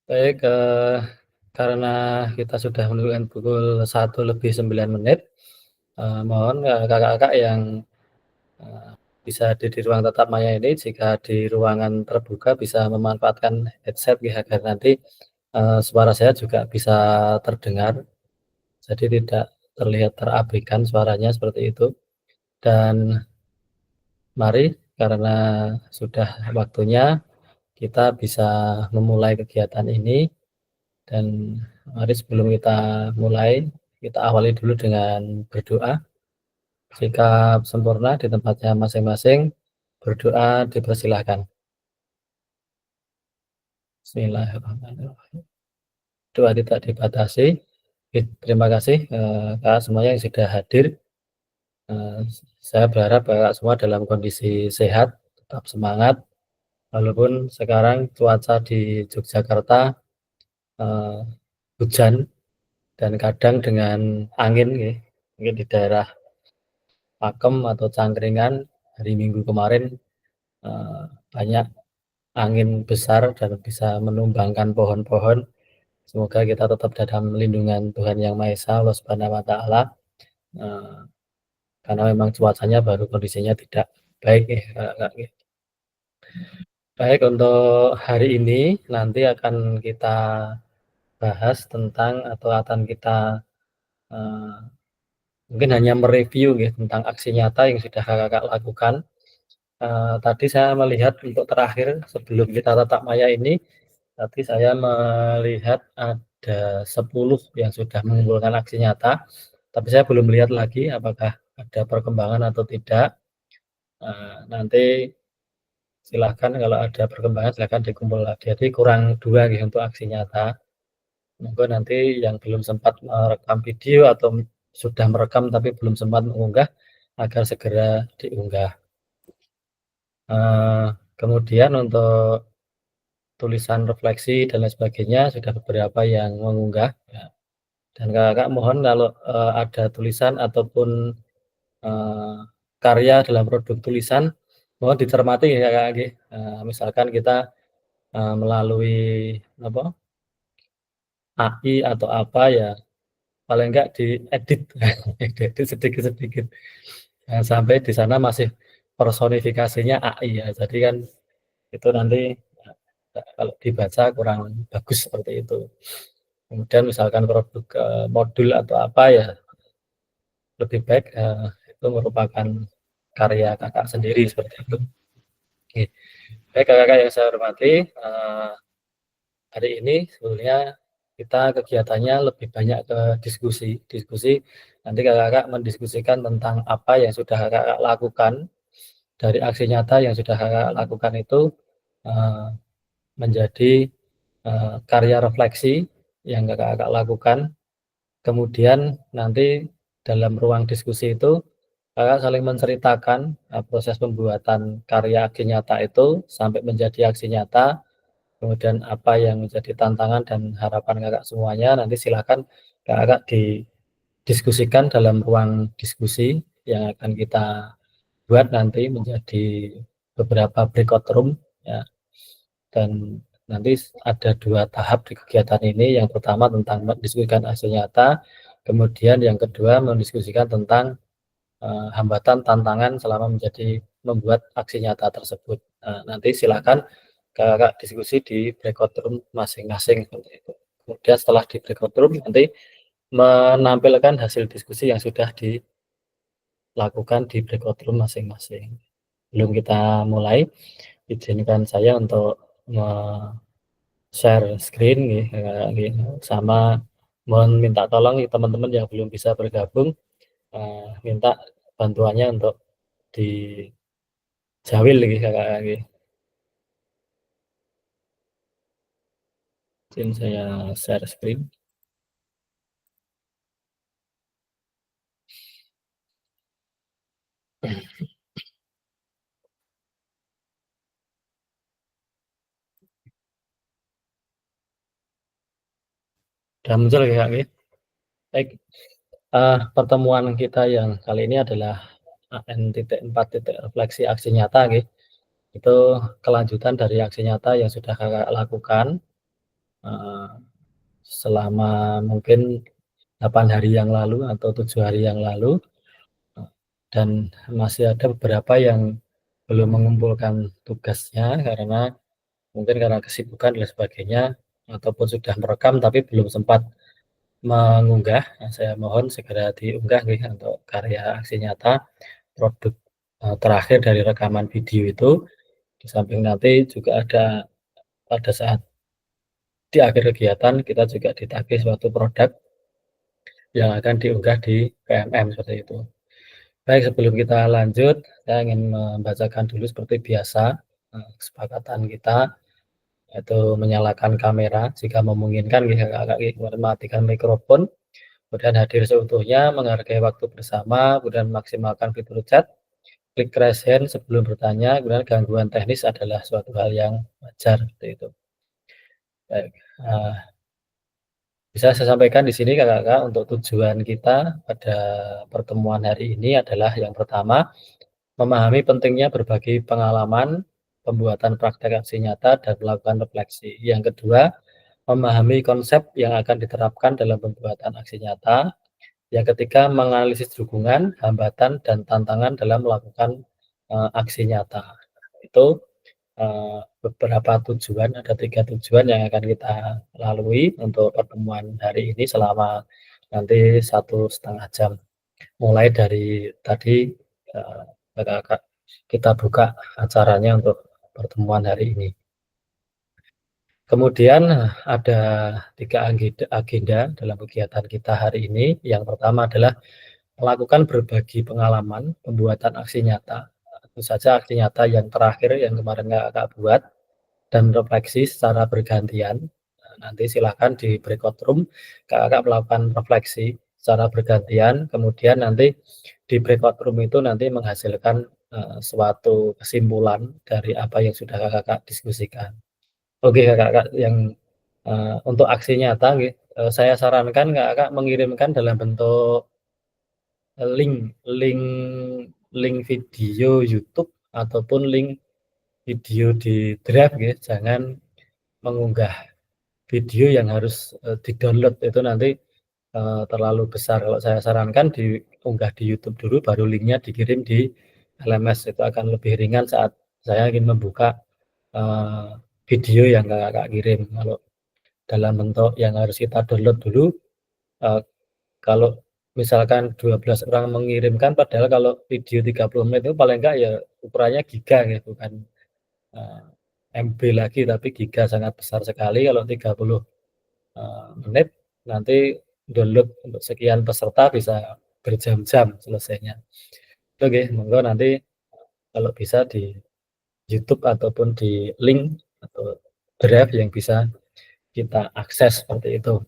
Baik, karena kita sudah menunjukkan pukul 1:09, mohon, Kakak-kakak yang, eee, bisa hadir di ruang tatap maya ini jika di ruangan terbuka bisa memanfaatkan headset ya, agar nanti, suara saya juga bisa terdengar, jadi tidak terlihat terabaikan suaranya seperti itu. Dan mari karena sudah waktunya kita bisa memulai kegiatan ini. Dan mari sebelum kita mulai, kita awali dulu dengan berdoa. Jika sempurna di tempatnya masing-masing, berdoa dipersilahkan. Bismillahirrahmanirrahim. Doa tidak dibatasi. Oke, terima kasih, Kak, semuanya yang sudah hadir. Eee, saya berharap Kakak semua dalam kondisi sehat, tetap semangat, walaupun sekarang cuaca di Yogyakarta, eee, hujan dan kadang dengan angin nggih, mungkin di daerah Pakem atau Cangkringan hari Minggu kemarin, eee, banyak angin besar dan bisa menumbangkan pohon-pohon. Semoga kita tetap dalam lindungan Tuhan Yang Maha Esa, Allah Subhanahu wa taala, eee, karena memang cuacanya baru kondisinya tidak baik ya, Kak, nggih. Baik, untuk hari ini nanti akan kita bahas tentang atau akan kita, eee, mungkin hanya mereview nggih tentang aksi nyata yang sudah Kakak lakukan. Tadi saya melihat untuk terakhir sebelum kita tatap maya ini, tadi saya melihat ada 10 yang sudah mengumpulkan aksi nyata, tapi saya belum lihat lagi apakah ada perkembangan atau tidak. Nanti silahkan kalau ada perkembangan silahkan dikumpul lagi. Jadi kurang 2 gitu untuk aksi nyata. Monggo nanti yang belum sempat merekam video atau sudah merekam tapi belum sempat mengunggah, agar segera diunggah. Kemudian untuk tulisan refleksi dan lain sebagainya sudah beberapa yang mengunggah ya, dan Kakak mohon kalau, ada tulisan ataupun, eee, karya dalam produk tulisan mohon dicermati ya Kakak nggih, misalkan kita, melalui apa, AI atau apa ya paling enggak diedit, diedit sedikit-sedikit, jangan sampai di sana masih personifikasinya AI ya, jadi kan itu nanti, kalau dibaca kurang bagus seperti itu. Kemudian misalkan produk, modul atau apa ya, lebih baik, itu merupakan karya Kakak sendiri seperti itu. Oke. Baik Kakak-kakak yang saya hormati, hari ini sebetulnya kita kegiatannya lebih banyak ke diskusi. Diskusi, nanti Kakak-kakak mendiskusikan tentang apa yang sudah Kakak lakukan, dari aksi nyata yang sudah Kakak lakukan itu, eee, menjadi, karya refleksi yang Kakak-kakak lakukan. Kemudian nanti dalam ruang diskusi itu, Kakak saling menceritakan, proses pembuatan karya aksi nyata itu sampai menjadi aksi nyata, kemudian apa yang menjadi tantangan dan harapan Kakak semuanya, nanti silakan Kakak didiskusikan dalam ruang diskusi yang akan kita buat nanti menjadi beberapa breakout room ya. Dan nanti ada 2 tahap di kegiatan ini, yang pertama tentang mendiskusikan hasil nyata, kemudian yang kedua mendiskusikan tentang, hambatan, tantangan selama membuat aksi nyata tersebut. Nanti silakan Kakak diskusi di breakout room masing-masing, seperti itu. Kemudian setelah di breakout room nanti menampilkan hasil diskusi yang sudah dilakukan di breakout room masing-masing. Sebelum kita mulai, izinkan saya untuk share screen nggih, nggih, sama mohon minta tolong nih teman-teman yang belum bisa bergabung, minta bantuannya untuk dijawil nggih Kakak nggih. Izin saya share screen. Sudah muncul ya Kak nggih? Baik, pertemuan kita yang kali ini adalah AN.4 refleksi aksi nyata nggih. Itu kelanjutan dari aksi nyata yang sudah Kakak lakukan. selama mungkin 8 hari yang lalu atau 7 hari yang lalu, dan masih ada beberapa yang belum mengumpulkan tugasnya karena kesibukan dan sebagainya, ataupun sudah merekam tapi belum sempat mengunggah. Nah, saya mohon segera diunggah nggih untuk karya aksi nyata produk, terakhir dari rekaman video itu. Di samping nanti juga ada pada saat di akhir kegiatan kita juga ditagih suatu produk yang akan diunggah di PMM seperti itu. Baik, sebelum kita lanjut, saya ingin membacakan dulu seperti biasa, kesepakatan kita, yaitu menyalakan kamera jika memungkinkan nggih Kakak nggih, mematikan mikrofon, kemudian hadir seutuhnya, menghargai waktu bersama, kemudian memaksimalkan fitur chat, klik raise hand sebelum bertanya, kemudian gangguan teknis adalah suatu hal yang wajar, seperti itu. Baik, bisa saya sampaikan di sini Kakak, untuk tujuan kita pada pertemuan hari ini adalah yang pertama, memahami pentingnya berbagi pengalaman, pembuatan praktek aksi nyata, dan melakukan refleksi. Yang kedua, memahami konsep yang akan diterapkan dalam pembuatan aksi nyata. Yang ketiga, menganalisis dukungan, hambatan, dan tantangan dalam melakukan aksi nyata. Itu beberapa tujuan, ada 3 tujuan yang akan kita lalui untuk pertemuan hari ini selama nanti 1,5 jam. Mulai dari tadi, Kakak, kita buka acaranya untuk pertemuan hari ini. Kemudian ada 3 agenda dalam kegiatan kita hari ini. Yang pertama adalah melakukan berbagi pengalaman pembuatan aksi nyata. Tentu saja aksi nyata yang terakhir yang kemarin Kakak buat, dan refleksi secara bergantian. Nanti silahkan di breakout room Kakak melakukan refleksi secara bergantian, kemudian nanti di breakout room itu nanti menghasilkan suatu kesimpulan dari apa yang sudah Kakak diskusikan. Oke Kakak, yang untuk aksi nyata nggih, saya sarankan Kakak mengirimkan dalam bentuk link link link video YouTube ataupun link video di Drive nggih, jangan mengunggah video yang harus di-download itu nanti terlalu besar. Kalau saya sarankan diunggah di YouTube dulu, baru linknya dikirim di LMS, itu akan lebih ringan saat saya ingin membuka video yang Kakak kirim. Kalau dalam bentuk yang harus kita download dulu, kalau misalkan 12 orang mengirimkan, padahal kalau video 30 menit itu paling enggak ya ukurannya giga gitu, bukan MB lagi, tapi giga, sangat besar sekali. Kalau 30 menit nanti download untuk sekian peserta bisa berjam-jam selesainya. Oke, monggo nanti kalau bisa di YouTube ataupun di link atau drive yang bisa kita akses seperti itu.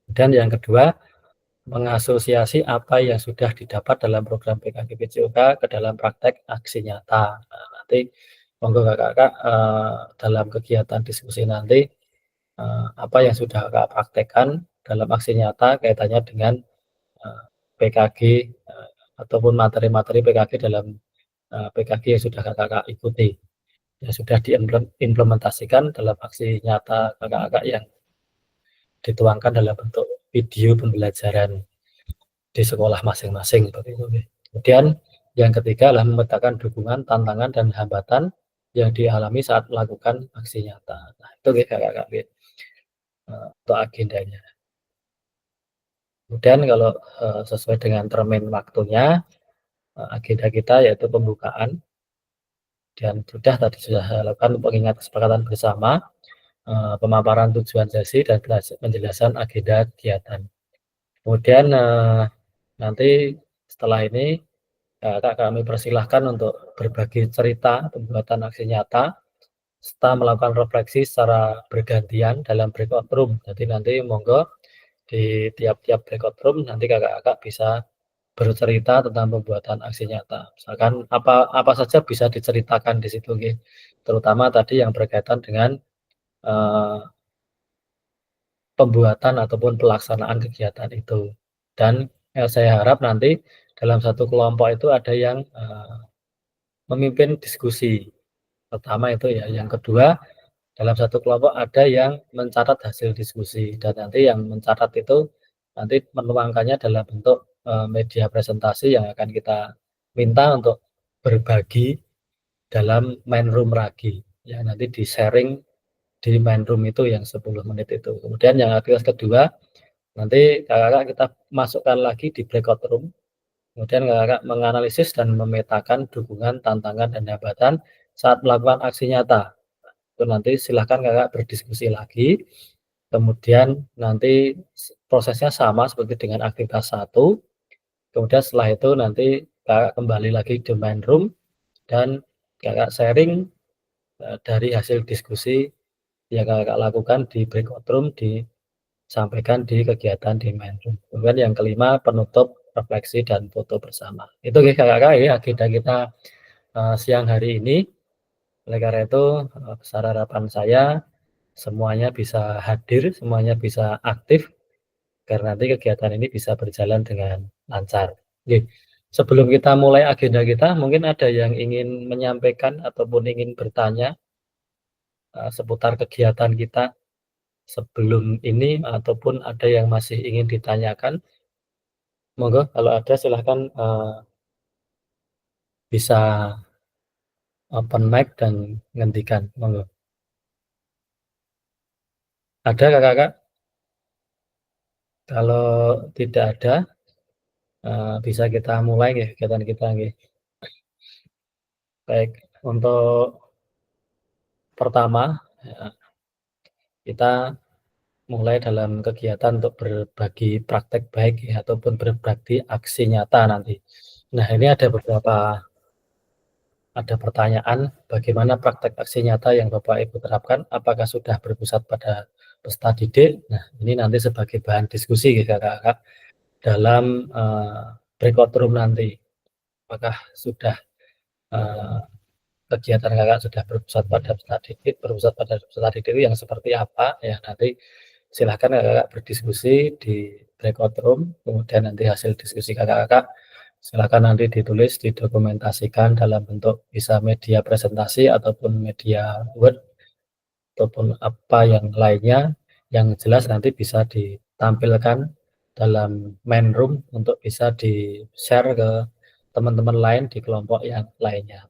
Dan yang kedua, mengasosiasi apa yang sudah didapat dalam program PKG-PJOK ke dalam praktek aksi nyata. Nah, nanti monggo Kakak, dalam kegiatan diskusi nanti, apa yang sudah Kakak praktekkan dalam aksi nyata kaitannya dengan PKG, ataupun materi-materi PKG dalam PKG yang sudah Kakak ikuti, yang sudah diimplementasikan dalam aksi nyata Kakak yang dituangkan dalam bentuk video pembelajaran di sekolah masing-masing, seperti itu. Kemudian yang ketiga adalah memetakan dukungan, tantangan, dan hambatan yang dialami saat melakukan aksi nyata. Nah, itu Kakak untuk agendanya. Kemudian kalau sesuai dengan termin waktunya, agenda kita yaitu pembukaan, dan sudah saya lakukan pengingat kesepakatan bersama, pemaparan tujuan sesi, dan penjelasan agenda kegiatan. Kemudian nanti setelah ini kami persilahkan untuk berbagi cerita pembuatan aksi nyata serta melakukan refleksi secara bergantian dalam breakout room. Jadi nanti monggo di tiap-tiap breakout room nanti kakak-kakak bisa bercerita tentang pembuatan aksi nyata. Misalkan apa saja bisa diceritakan di situ, terutama tadi yang berkaitan dengan pembuatan ataupun pelaksanaan kegiatan itu. Dan saya harap nanti dalam satu kelompok itu ada yang memimpin diskusi. Pertama itu ya. Yang kedua, dalam satu kelompok ada yang mencatat hasil diskusi dan nanti yang mencatat itu nanti menuangkannya dalam bentuk, media presentasi yang akan kita minta untuk berbagi dalam main room lagi, yang nanti di-sharing di main room itu yang 10 menit itu. Kemudian yang aktivitas kedua, nanti kakak-kakak kita masukkan lagi di breakout room, kemudian kakak menganalisis dan memetakan dukungan, tantangan, dan hambatan saat melakukan aksi nyata. Itu nanti silahkan kakak berdiskusi lagi, kemudian nanti prosesnya sama seperti dengan aktivitas 1, kemudian setelah itu nanti kakak kembali lagi di main room dan kakak sharing dari hasil diskusi yang kakak lakukan di breakout room disampaikan di kegiatan di main room. Kemudian yang kelima, penutup, refleksi, dan foto bersama. Itu kakak-kakak ya agenda kita siang hari ini. Oleh karena itu, besar harapan saya semuanya bisa hadir, semuanya bisa aktif, karena nanti kegiatan ini bisa berjalan dengan lancar. Oke. Sebelum kita mulai agenda kita, mungkin ada yang ingin menyampaikan ataupun ingin bertanya seputar kegiatan kita sebelum ini, ataupun ada yang masih ingin ditanyakan, monggo kalau ada silahkan bisa open mic dan ngendikan, monggo. Ada kakak-kakak? Kalau tidak ada, bisa kita mulai nggih kegiatan kita nggih. Baik, untuk pertama, ya, kita mulai dalam kegiatan untuk berbagi praktek baik ya, ataupun berbagi aksi nyata nanti. Nah, ini ada pertanyaan, bagaimana praktek aksi nyata yang Bapak Ibu terapkan? Apakah sudah berpusat pada peserta didik? Nah, ini nanti sebagai bahan diskusi ya kakak-kakak dalam breakout room nanti. Apakah sudah kegiatan kakak sudah berpusat pada peserta didik? Berpusat pada peserta didik itu yang seperti apa? Ya nanti silahkan kakak berdiskusi di breakout room. Kemudian nanti hasil diskusi kakak-kakak silakan nanti ditulis, didokumentasikan dalam bentuk bisa media presentasi ataupun media Word ataupun apa yang lainnya, yang jelas nanti bisa ditampilkan dalam main room untuk bisa di-share ke teman-teman lain di kelompok yang lainnya.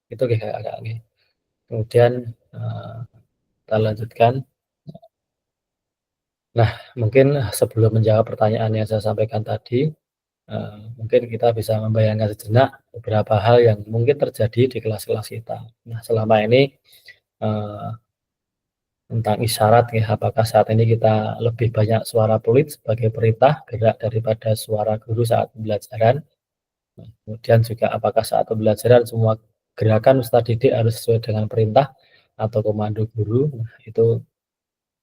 Itu kakak-kakak. Kemudian kita lanjutkan. Nah, mungkin sebelum menjawab pertanyaan yang saya sampaikan tadi, mungkin kita bisa membayangkan sejenak beberapa hal yang mungkin terjadi di kelas-kelas kita. Nah, selama ini tentang isyarat ya, apakah saat ini kita lebih banyak suara peluit sebagai perintah gerak daripada suara guru saat pembelajaran. Kemudian juga apakah saat pembelajaran semua gerakan peserta didik harus sesuai dengan perintah atau komando guru. Nah, itu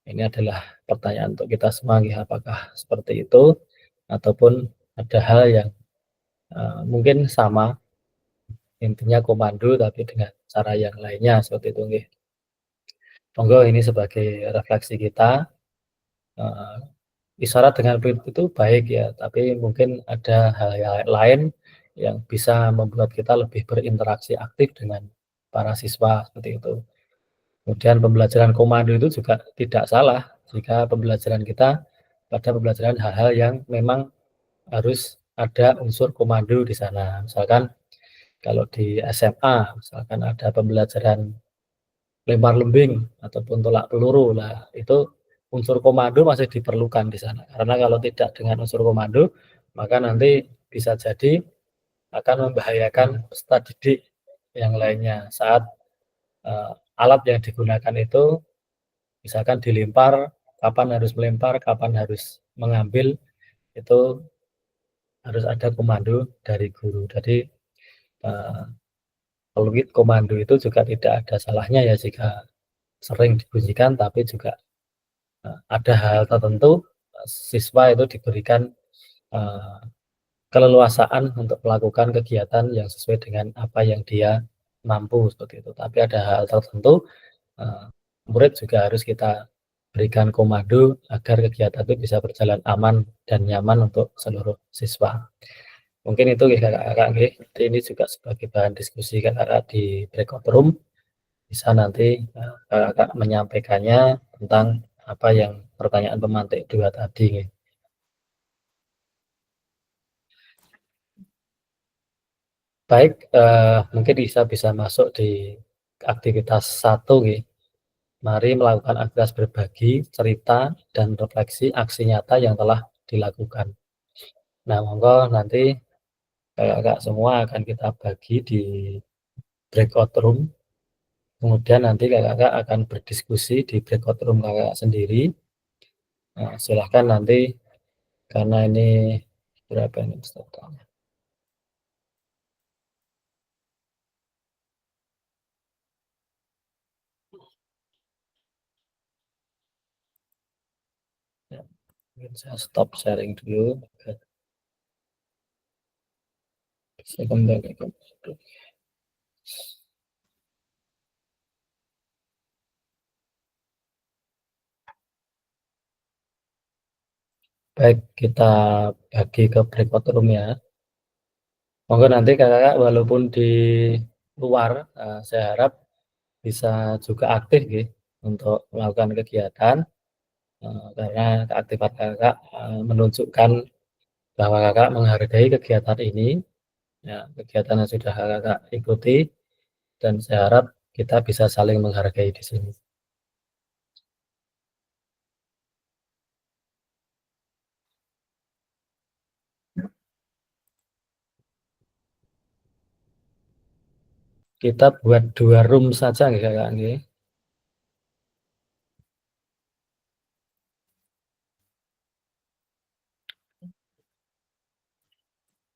ini adalah pertanyaan untuk kita semua ya, apakah seperti itu ataupun ada hal yang mungkin sama, intinya komando tapi dengan cara yang lainnya seperti itu nggih. Monggo ini sebagai refleksi kita, isyarat dengan peluit itu baik ya, tapi mungkin ada hal yang lain yang bisa membuat kita lebih berinteraksi aktif dengan para siswa seperti itu. Kemudian pembelajaran komando itu juga tidak salah jika pembelajaran kita pada pembelajaran hal-hal yang memang harus ada unsur komando di sana. Misalkan kalau di SMA, misalkan ada pembelajaran lempar lembing ataupun tolak peluru, lah itu unsur komando masih diperlukan di sana. Karena kalau tidak dengan unsur komando, maka nanti bisa jadi akan membahayakan peserta didik yang lainnya saat alat yang digunakan itu misalkan dilempar, kapan harus melempar, kapan harus mengambil, itu harus ada komando dari guru. Jadi peluit komando itu juga tidak ada salahnya ya jika sering dibunyikan, tapi juga ada hal tertentu siswa itu diberikan keleluasaan untuk melakukan kegiatan yang sesuai dengan apa yang dia mampu seperti itu. Tapi ada hal tertentu murid juga harus kita berikan komando agar kegiatan itu bisa berjalan aman dan nyaman untuk seluruh siswa. Mungkin itu kakak-kakak, ini juga sebagai bahan diskusi kakak-kakak di breakout room. bisa nanti, Kakak menyampaikannya tentang apa yang pertanyaan pemantik 2 tadi nggih. Baik, mungkin bisa masuk di aktivitas satu nggih. Mari melakukan aktivitas berbagi, cerita, dan refleksi aksi nyata yang telah dilakukan. Nah, monggo nanti Kakak semua akan kita bagi di breakout room, kemudian nanti Kakak akan berdiskusi di breakout room Kakak sendiri. Silahkan nanti karena ini berapa ini pesertanya? Ya, mungkin saya stop sharing dulu, saya kembali ke baik, kita bagi ke breakout room ya. Monggo nanti Kakak walaupun di luar, saya harap bisa juga aktif nggih untuk melakukan kegiatan, karena keaktifan Kakak, menunjukkan bahwa Kakak menghargai kegiatan ini, ya kegiatan yang sudah Kakak ikuti, dan saya harap kita bisa saling menghargai di sini. Kita buat 2 room saja nggih Kakak nggih.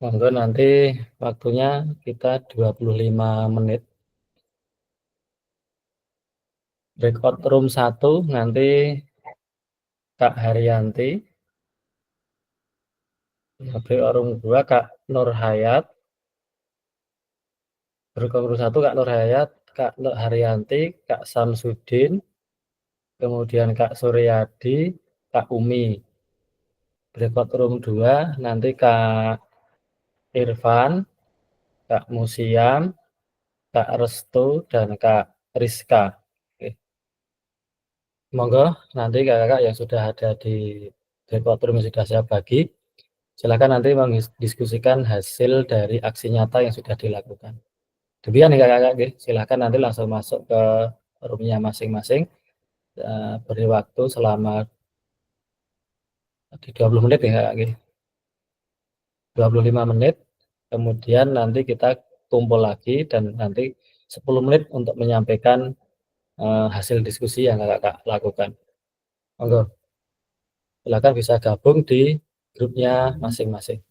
Monggo nanti waktunya kita 25 menit. Breakout room 1 nanti Kak Haryanti, breakout room 2 Kak Nurhayat, breakout room 1 Kak Nurhayat, Kak Nur Haryanti, Kak Samsudin, kemudian Kak Suryadi, Kak Umi. Breakout room 2 nanti Kak Irfan, Kak Musiam, Kak Restu, dan Kak Rizka. Oke. Monggo nanti Kakak yang sudah ada di breakout room yang sudah saya bagi, silakan nanti mendiskusikan hasil dari aksi nyata yang sudah dilakukan. Demikian nih Kakak nggih, silakan nanti langsung masuk ke room-nya masing-masing, beri waktu selama 20 menit ya Kakak nggih, 25 menit, kemudian nanti kita kumpul lagi dan nanti 10 menit untuk menyampaikan, hasil diskusi yang Kakak lakukan. Monggo, silakan bisa gabung di grupnya masing-masing.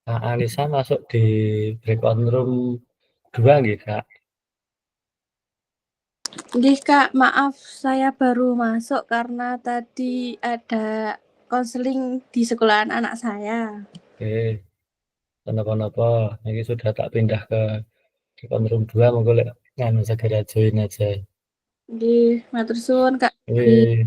Kak Anissa masuk di breakout room 2 nggih, Kak? Nggih Kak, maaf saya baru masuk karena tadi ada konseling di sekolahan anak saya. Oke, napa-napa, ini sudah tak pindah ke breakout room 2, monggo lek nganu segera join aja. Nggih, matur suwun Kak. Wih.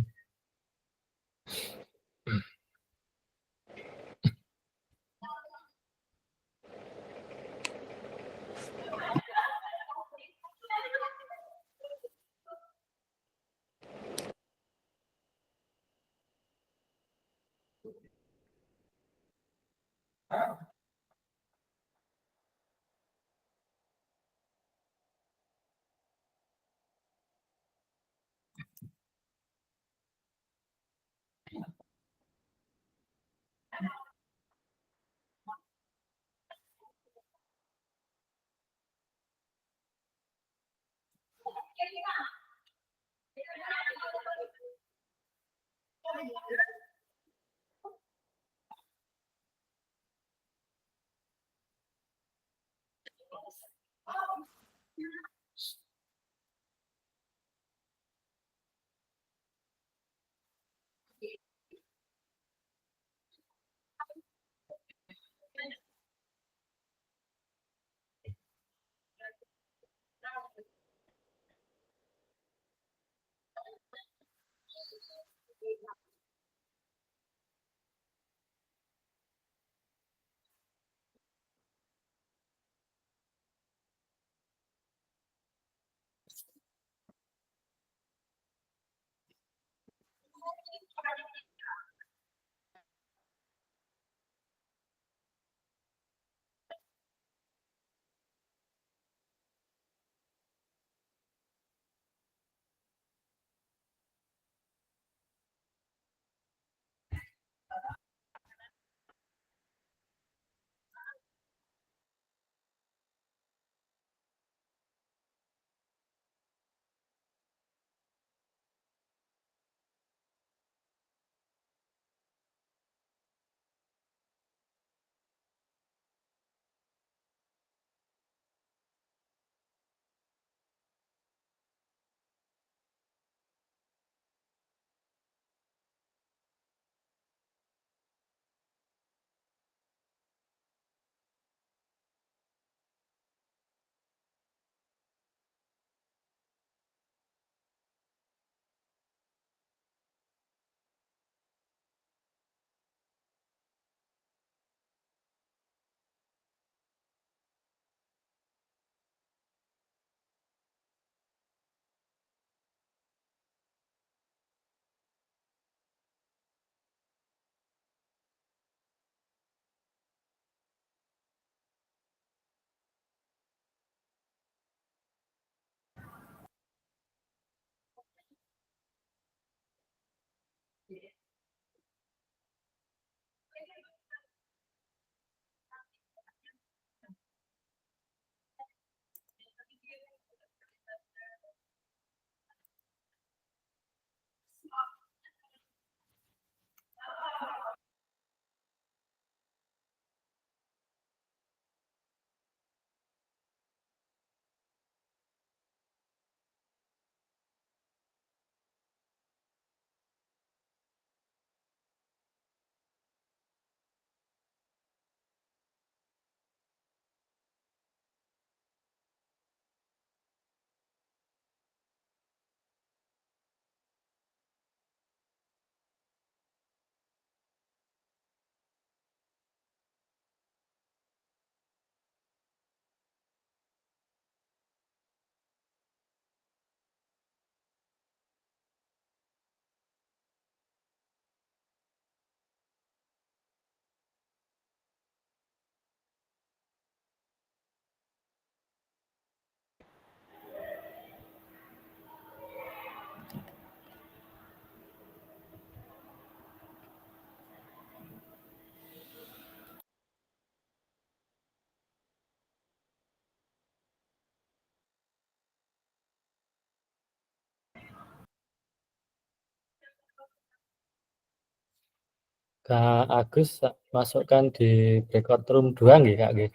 Kak Agus masukkan di breakout room 2 nggih, Kak, nggih?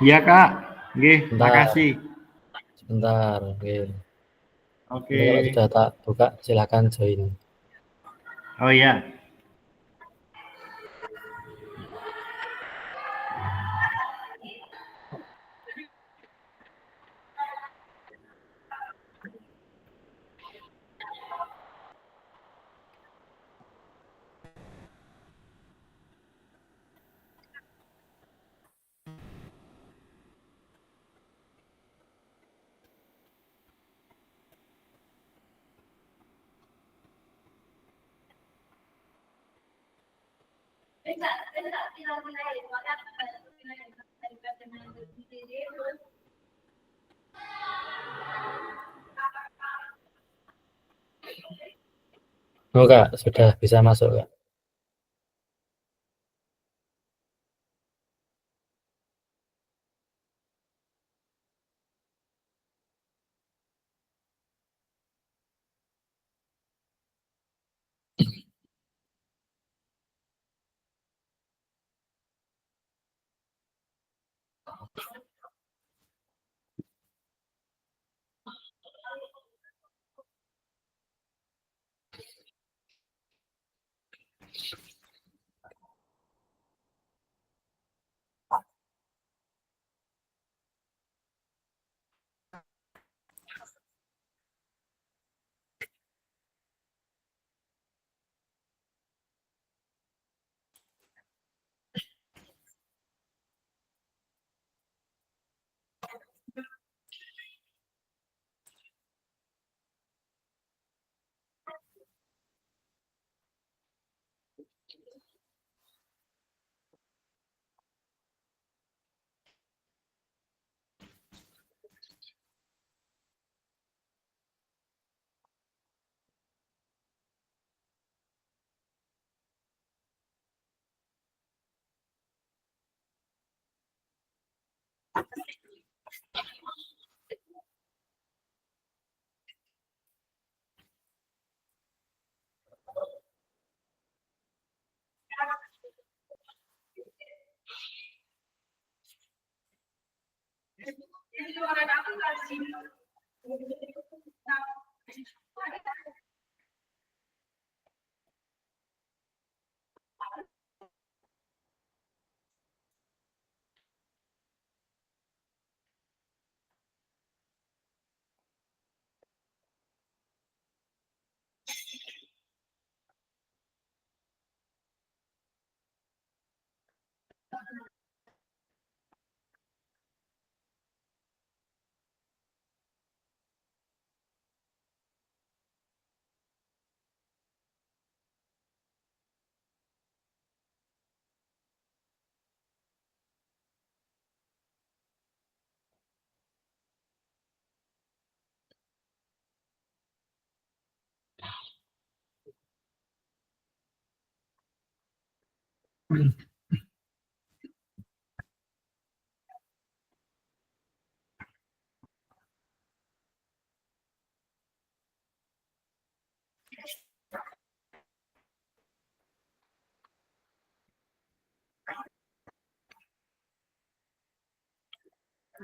Iya, Kak. Nggih, Sebentar, makasih. sebentar, nggih. Oke. Nanti kalau sudah tak buka silakan join. Oh iya. Oh, Kak, sudah bisa masuk, Kak.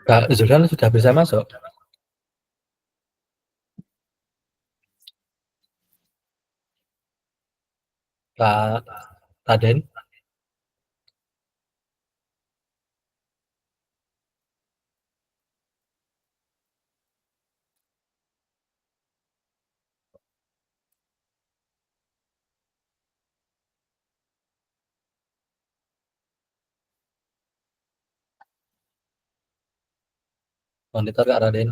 Kak Zulhan sudah bisa masuk? Kak Raden? Monitor Kak Raden?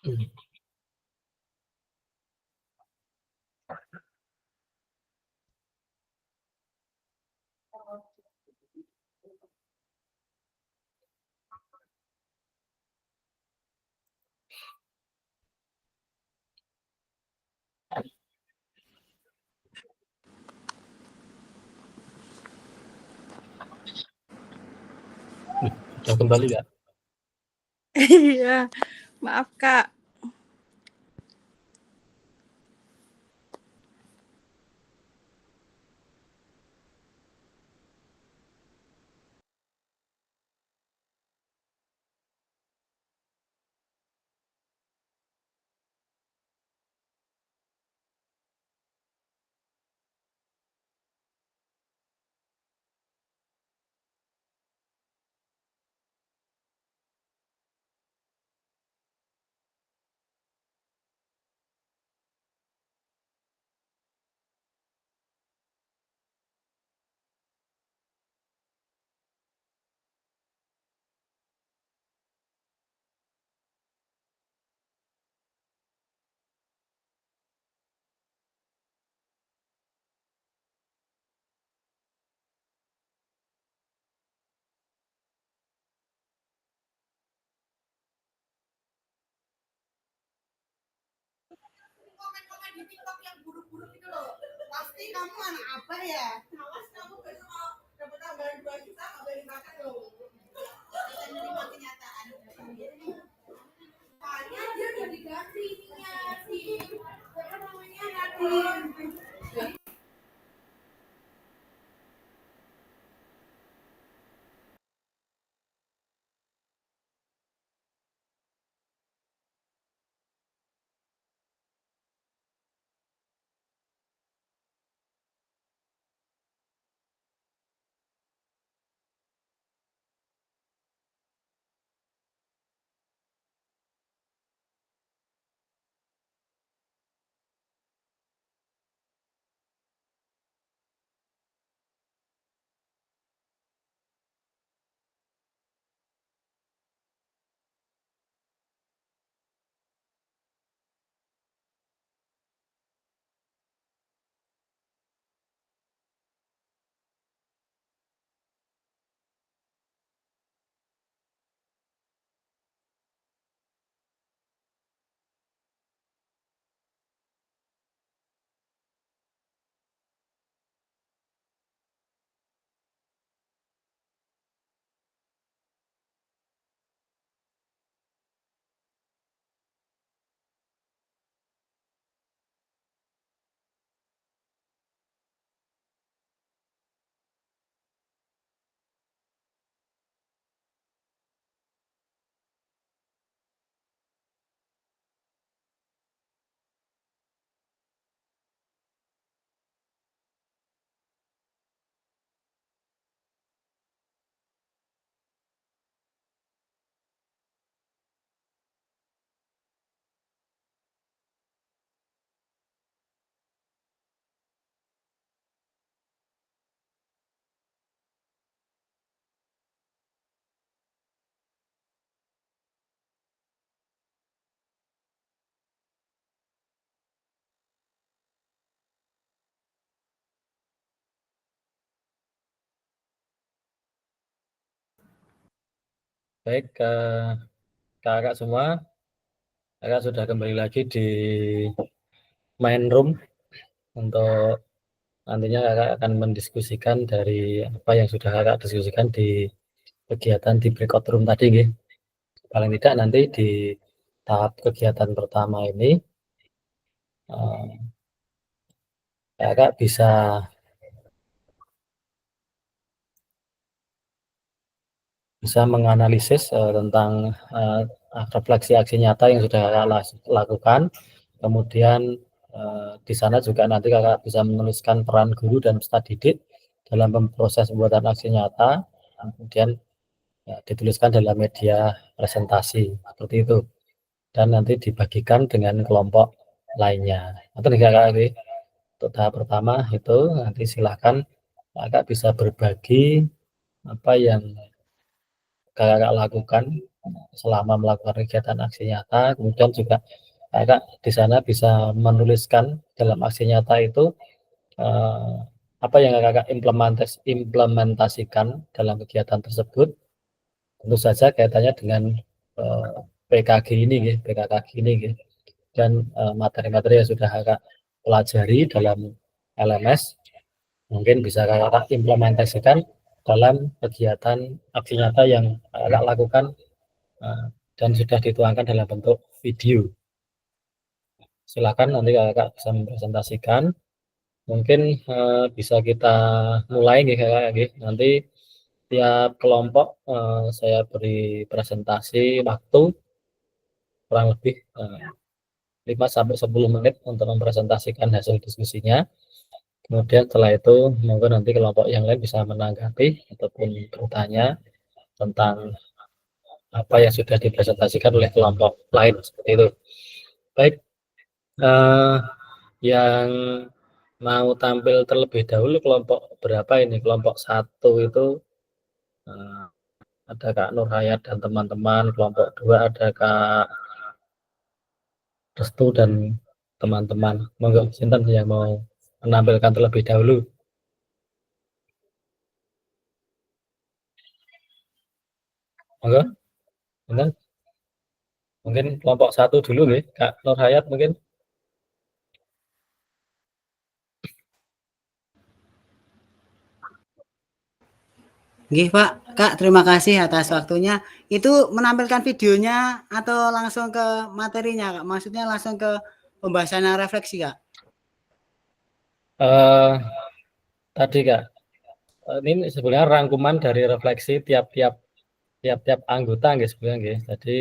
Sudah kembali nggak? Iya, maaf Kak. Komen-komen di TikTok yang buruk-buruk itu loh. Pasti kamu anak apa ya? Awas kamu besok dapat tambahan 2 juta nggak boleh makan loh. Kita menerima kenyataan. Soalnya dia udah diganti ininya sih. Apa namanya Nadine. Baik, kakak semua, kakak sudah kembali lagi di main room untuk nantinya kakak akan mendiskusikan dari apa yang sudah kakak diskusikan di kegiatan di breakout room tadi, nggih. Paling tidak nanti di tahap kegiatan pertama ini kakak bisa menganalisis tentang refleksi aksi nyata yang sudah kakak lakukan. Kemudian di sana juga nanti kakak bisa menuliskan peran guru dan peserta didik dalam proses pembuatan aksi nyata, kemudian ya, dituliskan dalam media presentasi seperti itu, dan nanti dibagikan dengan kelompok lainnya. Atau nih kakak, untuk tahap pertama itu nanti silahkan kakak bisa berbagi apa yang kakak lakukan selama melakukan kegiatan aksi nyata. Kemudian juga kakak di sana bisa menuliskan dalam aksi nyata itu apa yang kakak implementasikan dalam kegiatan tersebut. Tentu saja kaitannya dengan PKG ini, PKKG ini, dan materi-materi yang sudah kakak pelajari dalam LMS mungkin bisa kakak implementasikan dalam kegiatan aksi nyata yang kakak lakukan dan sudah dituangkan dalam bentuk video. Silakan nanti kakak bisa mempresentasikan. Mungkin bisa kita mulai kakak. Nanti tiap kelompok saya beri presentasi waktu kurang lebih 5-10 menit untuk mempresentasikan hasil diskusinya. Kemudian setelah itu mungkin nanti kelompok yang lain bisa menanggapi ataupun bertanya tentang apa yang sudah dipresentasikan oleh kelompok lain seperti itu. Baik, yang mau tampil terlebih dahulu kelompok berapa ini? Kelompok 1 itu ada Kak Nur Hayat dan teman-teman. Kelompok 2 ada Kak Restu dan teman-teman. Monggo sinten yang mau menampilkan terlebih dahulu? Monggo, sinten? Mungkin kelompok 1 dulu nih, Kak Nur Hayat mungkin. Nggih, Pak. Kak, terima kasih atas waktunya. Itu menampilkan videonya atau langsung ke materinya, Kak? Maksudnya langsung ke pembahasan refleksi, Kak? Tadi, Kak, ini sebenarnya rangkuman dari refleksi tiap anggota nggih sebenarnya nggih. Jadi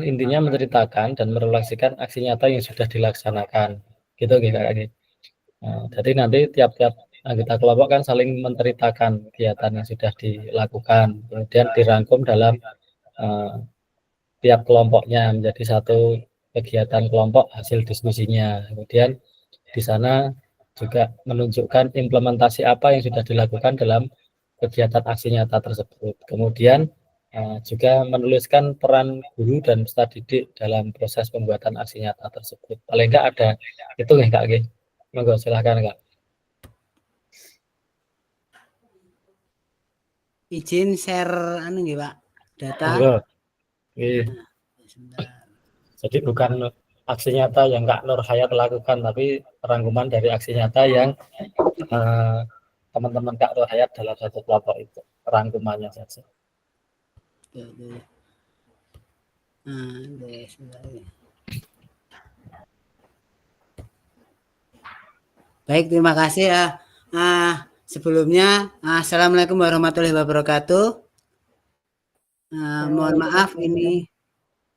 intinya menceritakan dan merefleksikan aksi nyata yang sudah dilaksanakan. Gitu nggih, Kak nggih. Jadi nanti tiap-tiap anggota kelompok kan saling menceritakan kegiatan yang sudah dilakukan, kemudian dirangkum dalam tiap kelompoknya menjadi satu kegiatan kelompok hasil diskusinya. Kemudian di sana juga menunjukkan implementasi apa yang sudah dilakukan dalam kegiatan aksi nyata tersebut. Kemudian juga menuliskan peran guru dan peserta didik dalam proses pembuatan aksi nyata tersebut. Paling enggak ada itu nggih Kak nggih. Monggo silakan Kak. Izin share nggih, Pak, data. Monggo. Jadi bukan aksi nyata yang Kak Nur Hayat lakukan, tapi rangkuman dari aksi nyata yang teman-teman Kak Nur Hayat dalam satu kelompok itu, rangkumannya saja. Baik, terima kasih ya. Sebelumnya, Assalamualaikum warahmatullahi wabarakatuh. Mohon maaf ini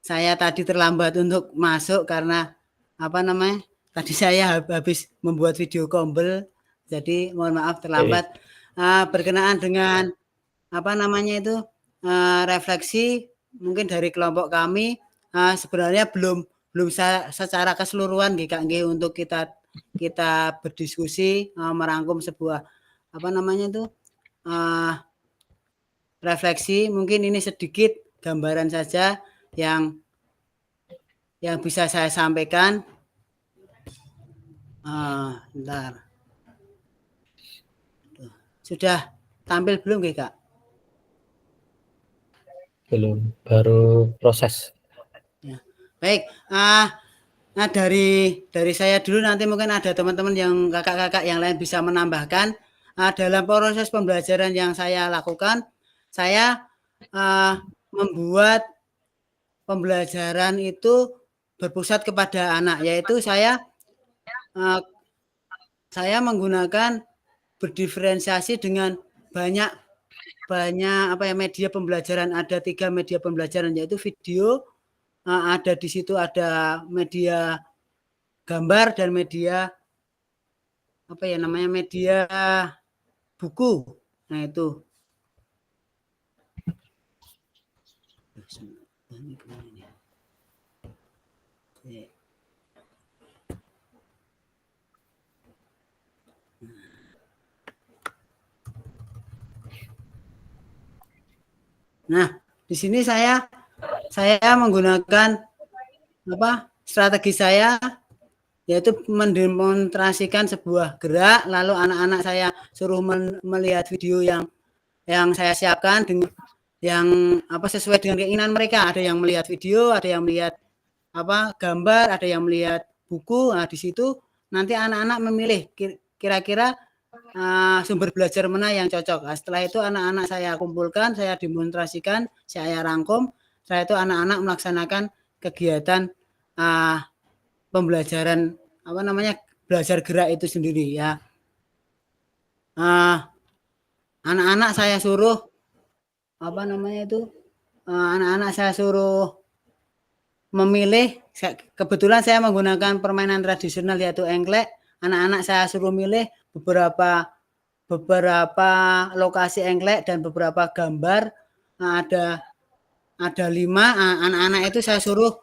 saya tadi terlambat untuk masuk karena tadi saya habis membuat video kombel, jadi mohon maaf terlambat. Berkenaan dengan refleksi mungkin dari kelompok kami sebenarnya belum secara keseluruhan nggih untuk kita berdiskusi merangkum sebuah refleksi. Mungkin ini sedikit gambaran saja yang bisa saya sampaikan. Bentar. Sudah tampil belum Kak? Belum, baru proses. Ya. Baik, dari saya dulu, nanti mungkin ada teman-teman yang kakak-kakak yang lain bisa menambahkan. Dalam proses pembelajaran yang saya lakukan, saya membuat pembelajaran itu berpusat kepada anak, yaitu saya menggunakan berdiferensiasi dengan banyak media pembelajaran. Ada 3 media pembelajaran, yaitu video, ada di situ ada media gambar dan media media buku. Nah, itu. Nah, di sini saya menggunakan strategi saya, yaitu mendemonstrasikan sebuah gerak, lalu anak-anak saya suruh melihat video yang saya siapkan dengan yang sesuai dengan keinginan mereka. Ada yang melihat video, ada yang melihat gambar, ada yang melihat buku. Nah, di situ nanti anak-anak memilih kira-kira sumber belajar mana yang cocok. Nah, setelah itu anak-anak saya kumpulkan, saya demonstrasikan, saya rangkum. Setelah itu anak-anak melaksanakan kegiatan pembelajaran belajar gerak itu sendiri ya. Anak-anak saya suruh anak-anak saya suruh memilih. Kebetulan saya menggunakan permainan tradisional yaitu engklek. Anak-anak saya suruh milih beberapa lokasi engklek dan beberapa gambar. Nah, ada 5. Anak-anak itu saya suruh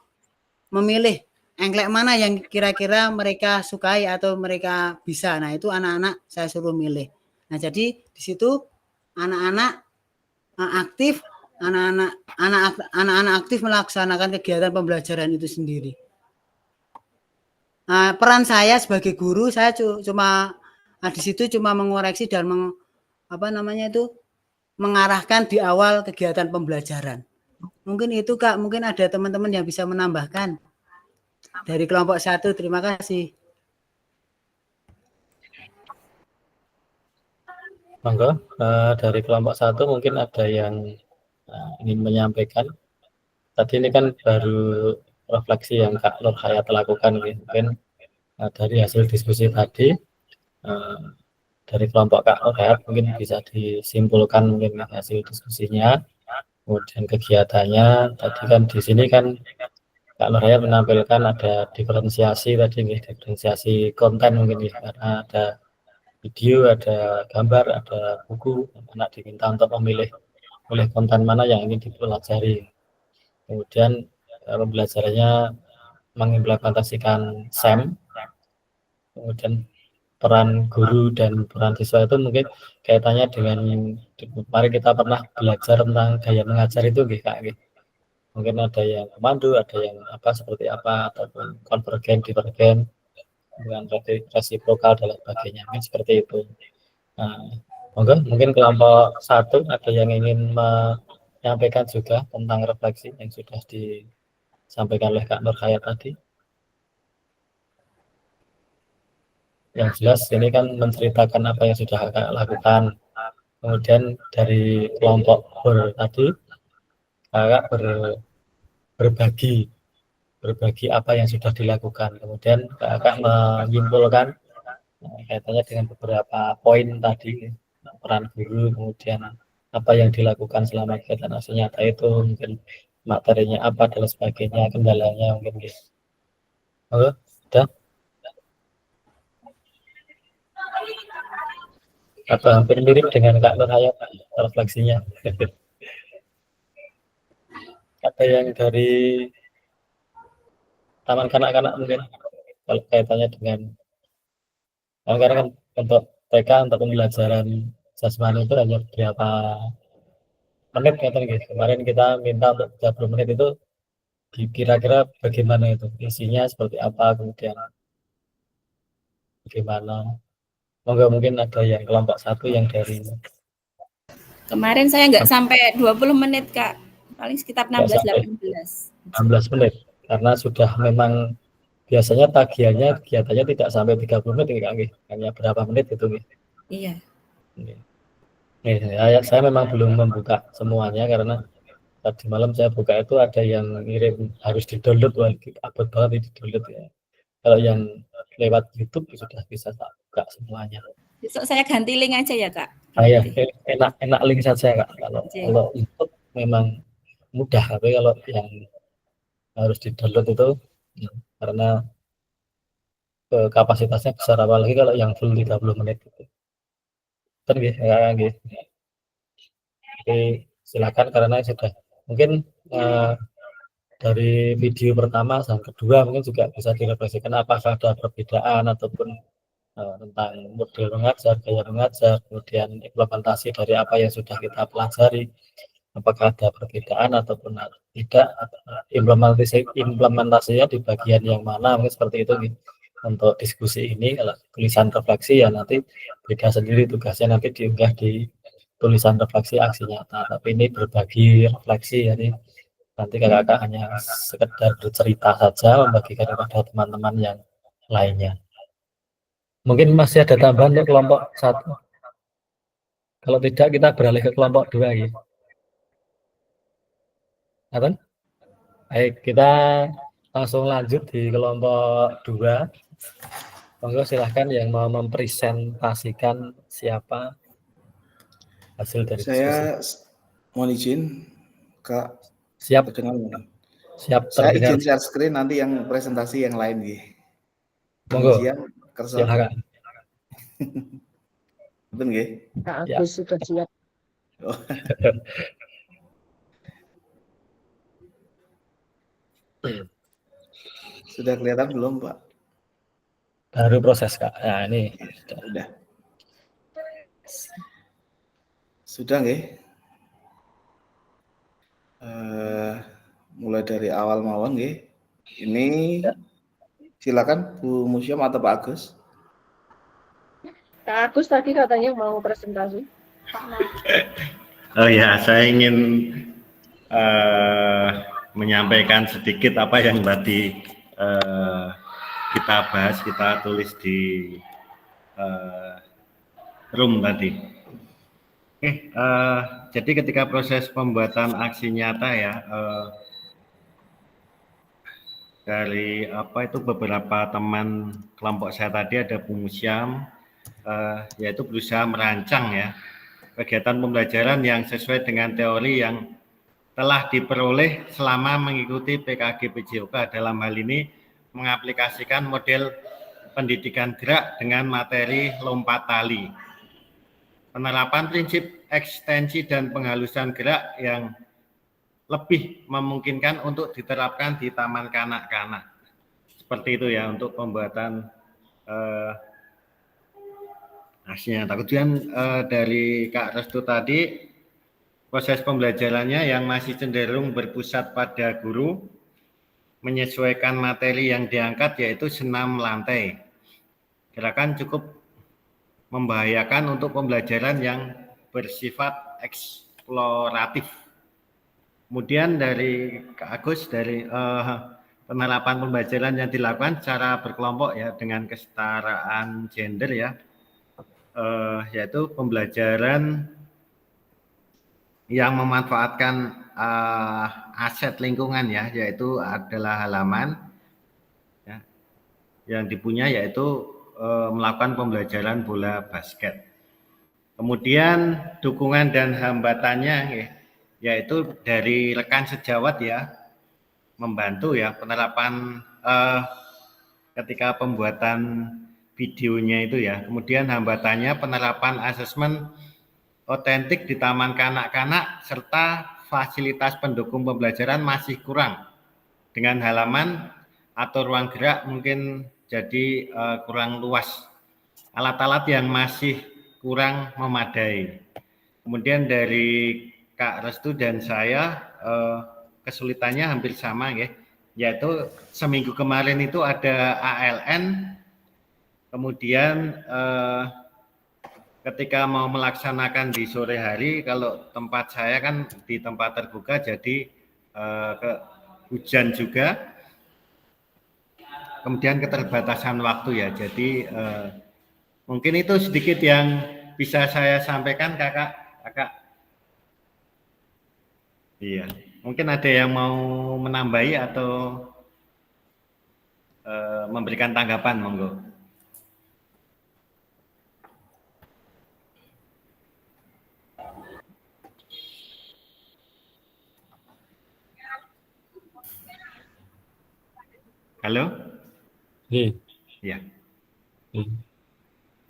memilih engklek mana yang kira-kira mereka sukai atau mereka bisa. Nah, itu anak-anak saya suruh milih. Nah, jadi di situ anak-anak aktif, anak-anak aktif melaksanakan kegiatan pembelajaran itu sendiri. Peran saya sebagai guru, saya cuma di situ cuma mengoreksi dan mengarahkan di awal kegiatan pembelajaran. Mungkin itu Kak, mungkin ada teman-teman yang bisa menambahkan dari kelompok 1. Terima kasih. Monggo, dari kelompok 1 mungkin ada yang ingin menyampaikan. Tadi ini kan baru refleksi yang Kak Nur Hayat lakukan, mungkin dari hasil diskusi tadi dari kelompok Kak Nur Hayat mungkin bisa disimpulkan mungkin hasil diskusinya, kemudian kegiatannya. Tadi kan di sini kan Kak Nur Hayat menampilkan ada diferensiasi tadi, diferensiasi konten mungkin ya, karena ada video, ada gambar, ada buku. Anak diminta untuk memilih konten mana yang ingin dipelajari. Kemudian pembelajarannya mengimplementasikan SEM. Kemudian peran guru dan peran siswa itu mungkin kaitannya dengan kemarin kita pernah belajar tentang gaya mengajar itu Kak. Mungkin ada yang komando, ada yang seperti apa, ataupun konvergen, divergen, dengan resiprokal dan sebagainya, mungkin seperti itu. Mungkin kelompok 1 ada yang ingin menyampaikan juga tentang refleksi yang sudah disampaikan oleh Kak Nur Hayat tadi. Yang jelas ini kan menceritakan apa yang sudah Kakak lakukan. Kemudian dari kelompok tadi Kakak berbagi apa yang sudah dilakukan. Kemudian Kakak menyimpulkan kaitannya dengan beberapa poin tadi, peran guru, kemudian apa yang dilakukan selama kegiatan aksi nyata itu, mungkin materinya apa dan sebagainya, kendalanya mungkin gitu. Sudah? Atau hampir mirip dengan Kak Nur Hayat refleksinya. Ada yang dari taman kanak-kanak mungkin, kalau kaitannya dengan karena kan untuk TK untuk pembelajaran jasmani itu hanya berapa menit gitu. Kemarin kita minta untuk 30 menit itu kira-kira bagaimana itu, isinya seperti apa, kemudian bagaimana. Mungkin ada yang kelompok 1 yang dari kemarin saya nggak sampai 20 menit Kak, paling sekitar 16-18 menit, karena sudah memang biasanya tagihannya kegiatannya tidak sampai 30 menit hanya berapa menit itu Iya. Saya memang belum membuka semuanya karena tadi malam saya buka itu ada yang ngirim harus di-download, abot banget di-download ya. Kalau yang lewat YouTube sudah bisa tak buka semuanya. Besok saya ganti link aja ya Kak. Ya, enak link saja Kak. Kalau YouTube memang mudah, tapi kalau yang harus di-download itu karena kapasitasnya besar, apalagi kalau yang full 30 menit itu. Kan gitu. Oke, silakan karena sudah mungkin dari video pertama dan kedua mungkin juga bisa direfleksikan apakah ada perbedaan ataupun tentang model mengajar, gaya mengajar, kemudian implementasi dari apa yang sudah kita pelajari. apakah ada perbedaan ataupun tidak, implementasinya di bagian yang mana, mungkin seperti itu gitu. Untuk diskusi ini kalau tulisan refleksi ya nanti beda sendiri tugasnya, nanti diunggah di tulisan refleksi aksi nyata, tapi ini berbagi refleksi, jadi nanti kakak-kakak hanya sekedar bercerita saja, membagikan kepada teman-teman yang lainnya. Mungkin masih ada tambahan untuk kelompok 1. Kalau tidak kita beralih ke kelompok 2 ya. Atau? Baik, kita langsung lanjut di kelompok 2. Monggo silahkan yang mau mempresentasikan siapa hasil dari diskusi. Saya mohon izin, Kak. Siap. Terdengar. Siap Saya terdengar. izin share screen, nanti yang presentasi yang lain nggih. Monggo. Siap, kersa. Silakan. Betul nggih? Kak Ya. Agus sudah siap. Oh. Sudah kelihatan belum, Pak? Baru proses, Kak. Nah, ini Sudah. Sudah nggih? Mulai dari awal mawon nggih. Ini silakan Bu Museum atau Pak Agus. Kak Agus tadi katanya mau presentasi. Oh ya, saya ingin menyampaikan sedikit apa yang tadi kita bahas, kita tulis di room tadi. Oke, jadi ketika proses pembuatan aksi nyata ya, dari apa itu beberapa teman kelompok saya tadi ada Bu Musyam, yaitu berusaha merancang ya kegiatan pembelajaran yang sesuai dengan teori yang telah diperoleh selama mengikuti PKG PJOK, dalam hal ini mengaplikasikan model pendidikan gerak dengan materi lompat tali. Penerapan prinsip ekstensi dan penghalusan gerak yang lebih memungkinkan untuk diterapkan di taman kanak-kanak. Seperti itu ya untuk pembuatan aksinya. Kemudian dari Kak Restu tadi, proses pembelajarannya yang masih cenderung berpusat pada guru, menyesuaikan materi yang diangkat yaitu senam lantai. Gerakan cukup membahayakan untuk pembelajaran yang bersifat eksploratif. Kemudian dari Kak Agus, dari penerapan pembelajaran yang dilakukan secara berkelompok ya dengan kesetaraan gender ya, yaitu pembelajaran yang memanfaatkan aset lingkungan ya, yaitu adalah halaman ya, yang dipunya yaitu melakukan pembelajaran bola basket. Kemudian dukungan dan hambatannya ya, yaitu dari rekan sejawat ya, membantu ya penerapan ketika pembuatan videonya itu ya. Kemudian hambatannya penerapan asesmen otentik di taman kanak-kanak serta fasilitas pendukung pembelajaran masih kurang. Dengan halaman atau ruang gerak mungkin jadi kurang luas. Alat-alat yang masih kurang memadai. Kemudian dari Kak Restu dan saya kesulitannya hampir sama ya, yaitu seminggu kemarin itu ada ALN, kemudian ketika mau melaksanakan di sore hari, kalau tempat saya kan di tempat terbuka jadi hujan juga, kemudian keterbatasan waktu ya, jadi mungkin itu sedikit yang bisa saya sampaikan kakak. Iya, mungkin ada yang mau menambahi atau memberikan tanggapan, monggo. Halo? Iya.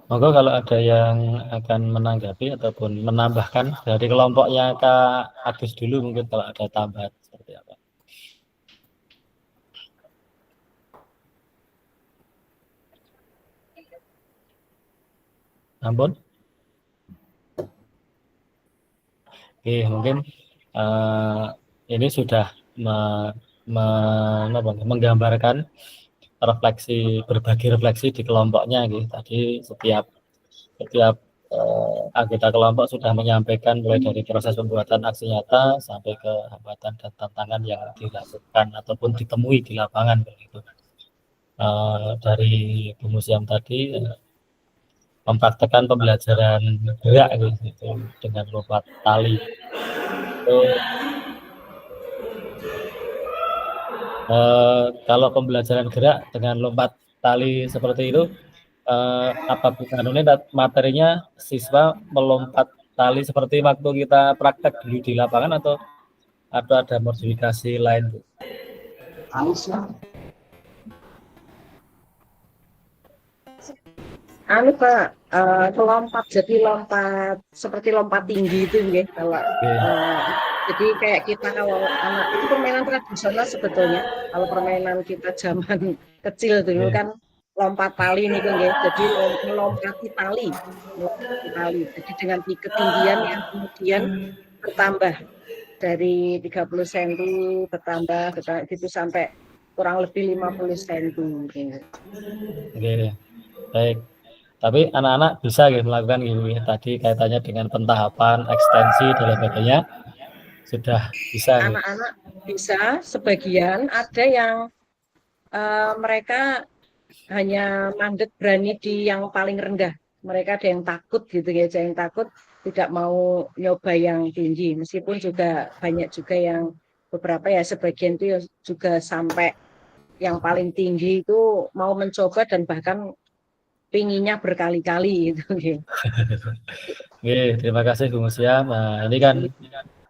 Monggo kalau ada yang akan menanggapi ataupun menambahkan dari kelompoknya Kak Agus dulu, mungkin kalau ada tambahan seperti apa. Ampun. Oke, mungkin ini sudah menggambarkan berbagai refleksi di kelompoknya gitu. Tadi setiap anggota kelompok sudah menyampaikan mulai dari proses pembuatan aksi nyata sampai ke hambatan dan tantangan yang dilakukan ataupun ditemui di lapangan begitu. Dari Bu Musiam tadi mempraktekkan pembelajaran gerak gitu dengan lompat tali. Itu, kalau pembelajaran gerak dengan lompat tali seperti itu, apa bukan ini materinya siswa melompat tali seperti waktu kita praktek dulu di lapangan atau ada modifikasi lain, Bu? Anu Pak, lompat seperti lompat tinggi itu nggih kalau jadi kayak kita kalau anak itu permainan tradisional sebetulnya. Kalau permainan kita zaman kecil dulu kan lompat tali nih nggih. Jadi melompati tali. Jadi dengan ketinggian yang kemudian bertambah dari 30 cm bertambah gitu sampai kurang lebih 50 cm. Oke, baik. Tapi anak-anak bisa gitu melakukan gitu ya. Tadi kaitannya dengan pentahapan, ekstensi dan sebagainya sudah bisa. Anak-anak bisa, sebagian ada yang mereka hanya mandek berani di yang paling rendah. Mereka ada yang takut gitu ya, ada yang takut tidak mau nyoba yang tinggi. Meskipun juga banyak juga yang beberapa ya sebagian itu juga sampai yang paling tinggi itu mau mencoba dan bahkan pinginnya berkali-kali itu. Oke, terima kasih Bu Musiam. Nah, ini kan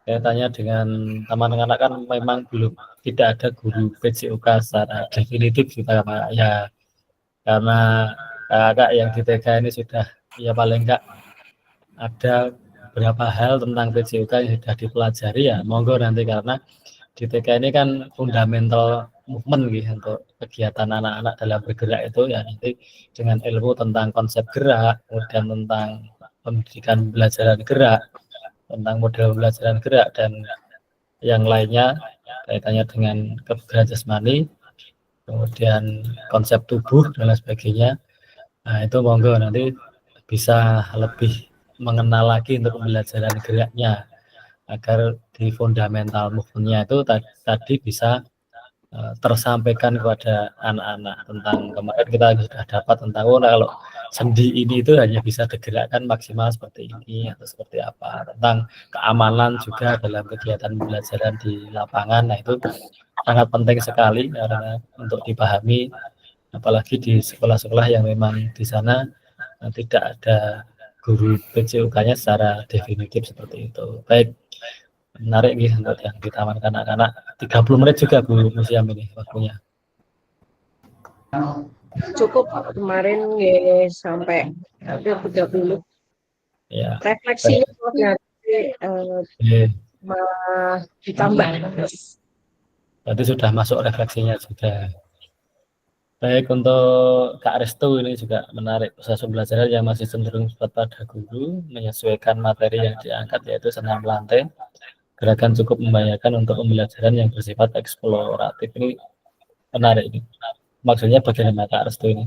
kaitannya dengan taman anak kan memang belum tidak ada guru PJOK secara definitif kita ya, karena kakak yang di TK ini sudah ya paling enggak ada beberapa hal tentang PJOK yang sudah dipelajari ya, monggo nanti karena di TK ini kan fundamental movement gitu untuk kegiatan anak-anak dalam bergerak itu ya, nanti dengan ilmu tentang konsep gerak, kemudian tentang pendidikan pembelajaran gerak, tentang model pembelajaran gerak dan yang lainnya kaitannya dengan kebugaran jasmani, kemudian konsep tubuh dan lain sebagainya. Nah, itu monggo nanti bisa lebih mengenal lagi untuk pembelajaran geraknya agar di fundamental movement-nya itu tadi bisa tersampaikan kepada anak-anak. Tentang kemarin kita sudah dapat tentang kalau sendi ini itu hanya bisa digerakkan maksimal seperti ini atau seperti apa, tentang keamanan juga dalam kegiatan pembelajaran di lapangan. Nah, itu sangat penting sekali karena untuk dipahami, apalagi di sekolah-sekolah yang memang di sana tidak ada guru PJOK-nya secara definitif seperti itu. Baik, menarik nih untuk yang di taman kanak-kanak. 30 menit juga Bu Musiam ini waktunya. Cukup kemarin ya sampai hampir 30. Ya. Refleksinya malah ditambah. Berarti sudah masuk refleksinya juga. Baik, untuk Kak Restu ini juga menarik, proses pembelajaran yang masih cenderung pada guru, menyesuaikan materi yang diangkat yaitu senam lantai. Gerakan cukup membahayakan untuk pembelajaran yang bersifat eksploratif. Ini menarik ini. Maksudnya bagaimana Kak Restu ini?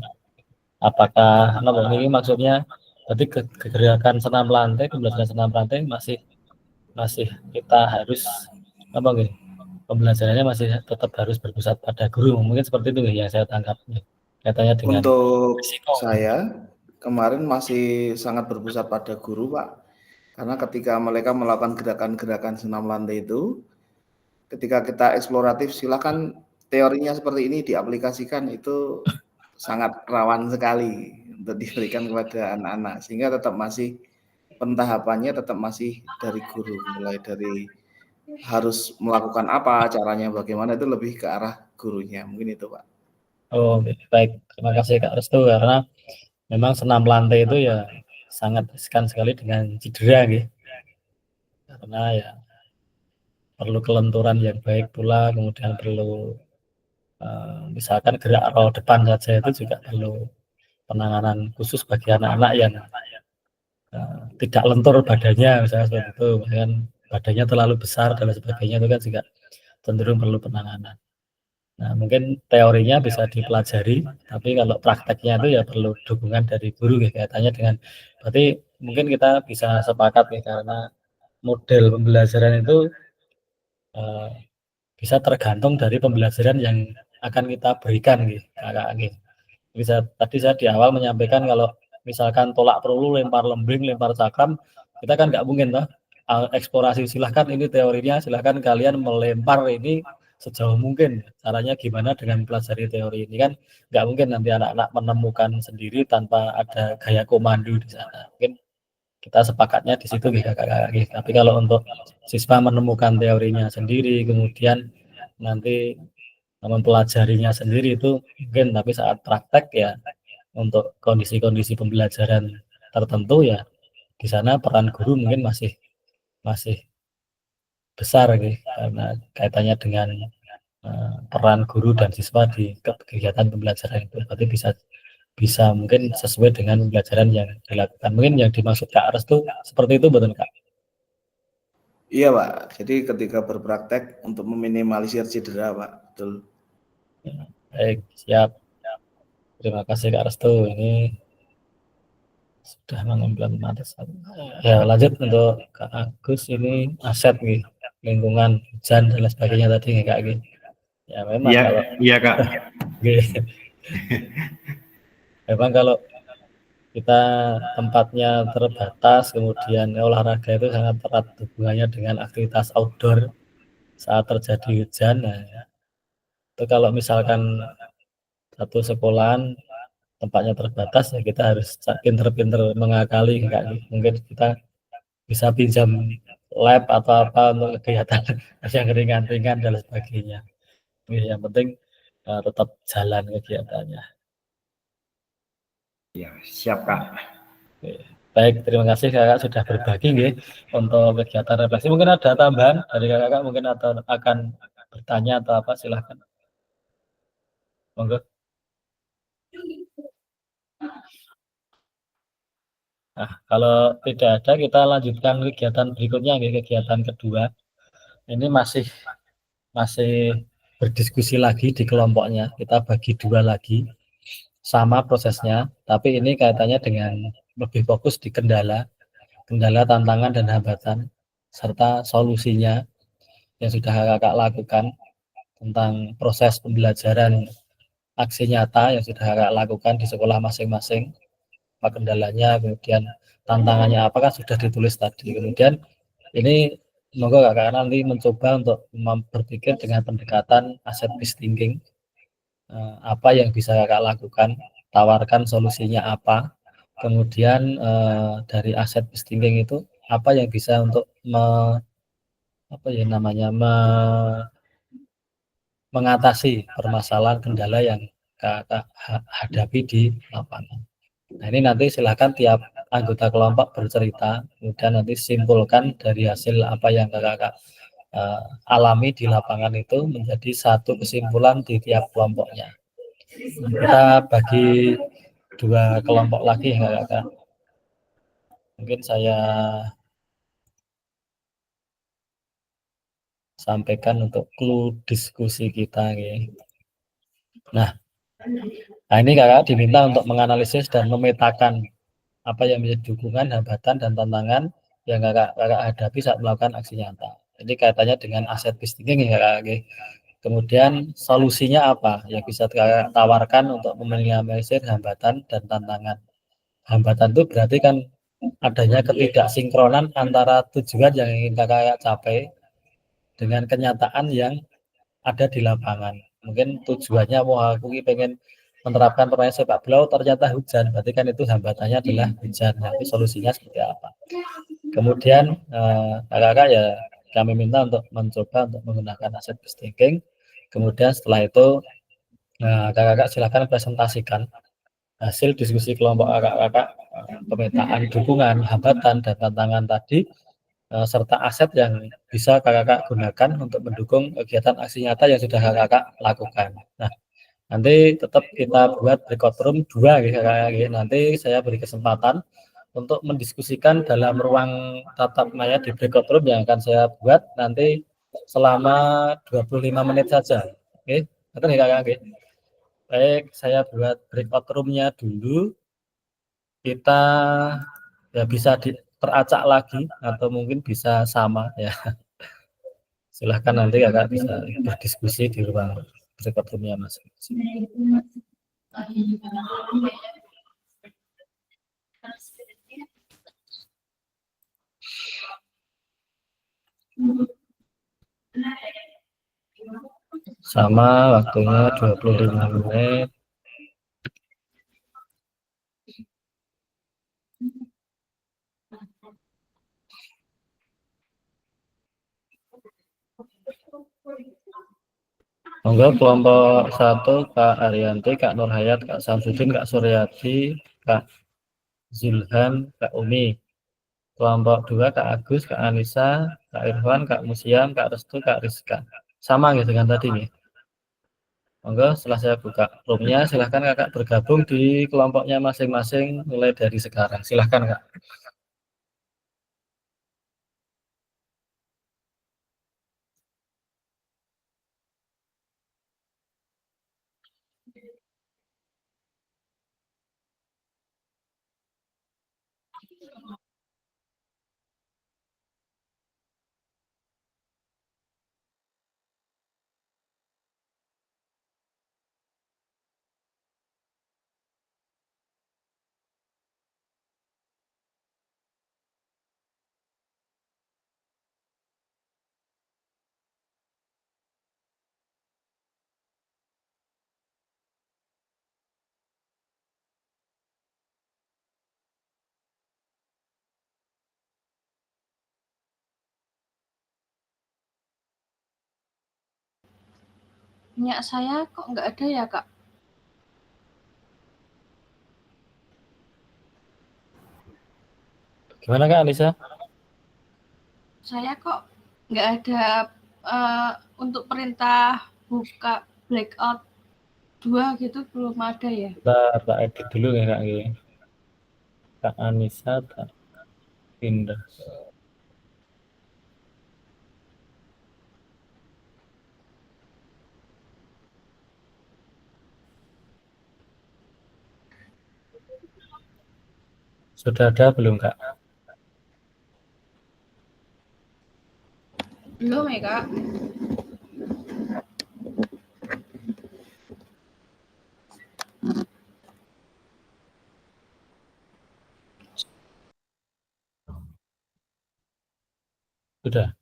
Apakah ini maksudnya berarti gerakan senam lantai, pembelajaran senam lantai masih kita harus pembelajarannya masih tetap harus berpusat pada guru, mungkin seperti itu ya saya tangkap. Katanya dengan untuk risiko. Saya kemarin masih sangat berpusat pada guru Pak, karena ketika mereka melakukan gerakan-gerakan senam lantai itu, ketika kita eksploratif silakan teorinya seperti ini diaplikasikan, itu sangat rawan sekali untuk diberikan kepada anak-anak, sehingga tetap masih pentahapannya tetap masih dari guru, mulai dari harus melakukan apa, caranya bagaimana, itu lebih ke arah gurunya, mungkin itu Pak. Oh baik, terima kasih Kak Restu, karena memang senam lantai itu ya sangat riskan sekali dengan cedera gitu. Karena ya perlu kelenturan yang baik pula, kemudian perlu misalkan gerak roll depan saja itu juga perlu penanganan khusus bagi anak-anak yang tidak lentur badannya misalnya seperti itu. Kemudian badannya terlalu besar dan lain sebagainya, itu kan juga cenderung perlu penanganan. Nah, mungkin teorinya bisa dipelajari, tapi kalau prakteknya itu ya perlu dukungan dari guru ya, kaitannya dengan, berarti mungkin kita bisa sepakat nih, karena model pembelajaran itu bisa tergantung dari pembelajaran yang akan kita berikan gitu, kakak gitu. Bisa tadi saya di awal menyampaikan kalau misalkan tolak peluru, lempar lembing, lempar cakram, kita kan nggak mungkin toh eksplorasi, silahkan ini teorinya, silahkan kalian melempar ini sejauh mungkin. Caranya gimana dengan pelajari teori ini, kan nggak mungkin nanti anak-anak menemukan sendiri tanpa ada gaya komando di sana. Mungkin kita sepakatnya di situ gitu, kakak-kakak gitu. Tapi kalau untuk siswa menemukan teorinya sendiri, kemudian nanti mempelajarinya sendiri itu mungkin, tapi saat praktek ya untuk kondisi-kondisi pembelajaran tertentu ya di sana peran guru mungkin masih besar gitu, karena kaitannya dengan peran guru dan siswa di kegiatan pembelajaran itu, berarti bisa mungkin sesuai dengan pembelajaran yang dilakukan. Mungkin yang dimaksud Kak Restu seperti itu, betul Kak? Iya Pak, jadi ketika berpraktek untuk meminimalisir cedera Pak, betul. Baik, siap. Terima kasih Kak Restu, ini sudah mengimplementasikan. Ya, lanjut untuk Kak Agus, ini aset nih, lingkungan, hujan dan lain sebagainya tadi nih Kak. Ya memang kalau iya Kak. Memang kalau kita tempatnya terbatas, kemudian olahraga itu sangat erat hubungannya dengan aktivitas outdoor saat terjadi hujan. Nah, itu kalau misalkan satu sekolahan tempatnya terbatas, ya kita harus pinter-pinter mengakali, mungkin kita bisa pinjam lab atau apa untuk kegiatan yang ringan-ringan dan sebagainya. Yang penting tetap jalan kegiatannya. Ya, siap Kak. Baik, terima kasih kakak sudah berbagi nih untuk kegiatan refleksi. Mungkin ada tambahan dari kakak, mungkin atau akan bertanya atau apa, silahkan. Monggo. Nah, kalau tidak ada, kita lanjutkan kegiatan berikutnya, kegiatan kedua. Ini masih berdiskusi lagi di kelompoknya. Kita bagi dua lagi, sama prosesnya, tapi ini kaitannya dengan lebih fokus di kendala, tantangan dan hambatan, serta solusinya yang sudah kakak lakukan tentang proses pembelajaran aksi nyata yang sudah kakak lakukan di sekolah masing-masing. Apa kendalanya, kemudian tantangannya apakah sudah ditulis tadi. Kemudian ini semoga kakak nanti mencoba untuk berpikir dengan pendekatan asset based thinking. Apa yang bisa kakak lakukan, tawarkan solusinya apa, kemudian dari asset based thinking itu apa yang bisa untuk mengatasi permasalahan kendala yang kakak hadapi di lapangan. Nah, ini nanti silakan tiap anggota kelompok bercerita, kemudian nanti simpulkan dari hasil apa yang kakak alami di lapangan itu menjadi satu kesimpulan di tiap kelompoknya. Kita bagi dua kelompok lagi ya kakak. Mungkin saya sampaikan untuk clue diskusi kita. Nah, ini kakak diminta untuk menganalisis dan memetakan apa yang menjadi dukungan, hambatan, dan tantangan yang kakak hadapi saat melakukan aksi nyata. Jadi kaitannya dengan asset based thinking ya kakak. Kemudian solusinya apa yang bisa kakak tawarkan untuk meminimalisir hambatan dan tantangan. Hambatan itu berarti kan adanya ketidaksinkronan antara tujuan yang ingin kakak capai dengan kenyataan yang ada di lapangan. Mungkin tujuannya mau aku pengen menerapkan permainan sepak bola, ternyata hujan, berarti kan itu hambatannya adalah hujan. Tapi solusinya seperti apa? Kemudian kakak ya kami minta untuk mencoba untuk menggunakan asset based thinking. Kemudian setelah itu kakak silakan presentasikan hasil diskusi kelompok kakak pemetaan dukungan, hambatan, dan tantangan tadi, serta aset yang bisa kakak gunakan untuk mendukung kegiatan aksi nyata yang sudah kakak lakukan. Nah, nanti tetap kita buat record room 2 kakak. Nanti saya beri kesempatan untuk mendiskusikan dalam ruang tatap maya di breakout room yang akan saya buat nanti selama 25 menit saja. Oke, betul ya Kakak? Oke. Baik, saya buat breakout room-nya dulu. Kita ya bisa teracak lagi atau mungkin bisa sama ya. Silahkan nanti Kakak bisa berdiskusi di ruang breakout room-nya masing-masing. Sama waktunya 25 menit. Monggo kelompok 1 Kak Arianti, Kak Nurhayat, Kak Samsudin, Kak Suryati, Kak Zulham, Kak Umi. Kelompok 2 Kak Agus, Kak Anissa, Kak Irfan, Kak Musiam, Kak Restu, Kak Rizka. Sama gitu dengan tadi nih. Monggo setelah saya buka roomnya, silahkan Kakak bergabung di kelompoknya masing-masing mulai dari sekarang. Silahkan Kak. Minyak saya kok nggak ada ya, Kak? Gimana Kak Anissa? Saya kok nggak ada untuk perintah buka blackout 2 gitu belum ada ya? Tak edit dulu ya Kak. Kak Anissa tak pindah. Sudah ada belum Kak? Belum ya, Kak? Sudah.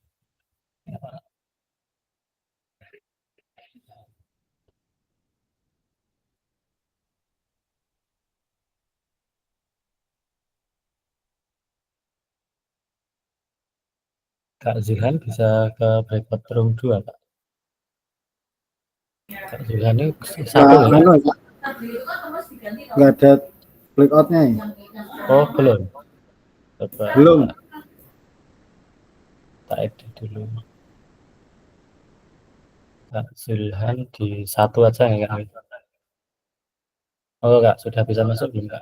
Kak Zulhan bisa ke breakout room 2 Kak. Kak Zulhan ini satu ya Kak? Nggak ada breakoutnya ya? Oh belum. Coba Belum. tak edit dulu. Kak Zulhan di satu aja ya Kak? Oh Kak, sudah bisa masuk belum Kak?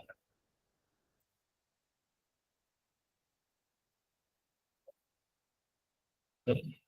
Oke.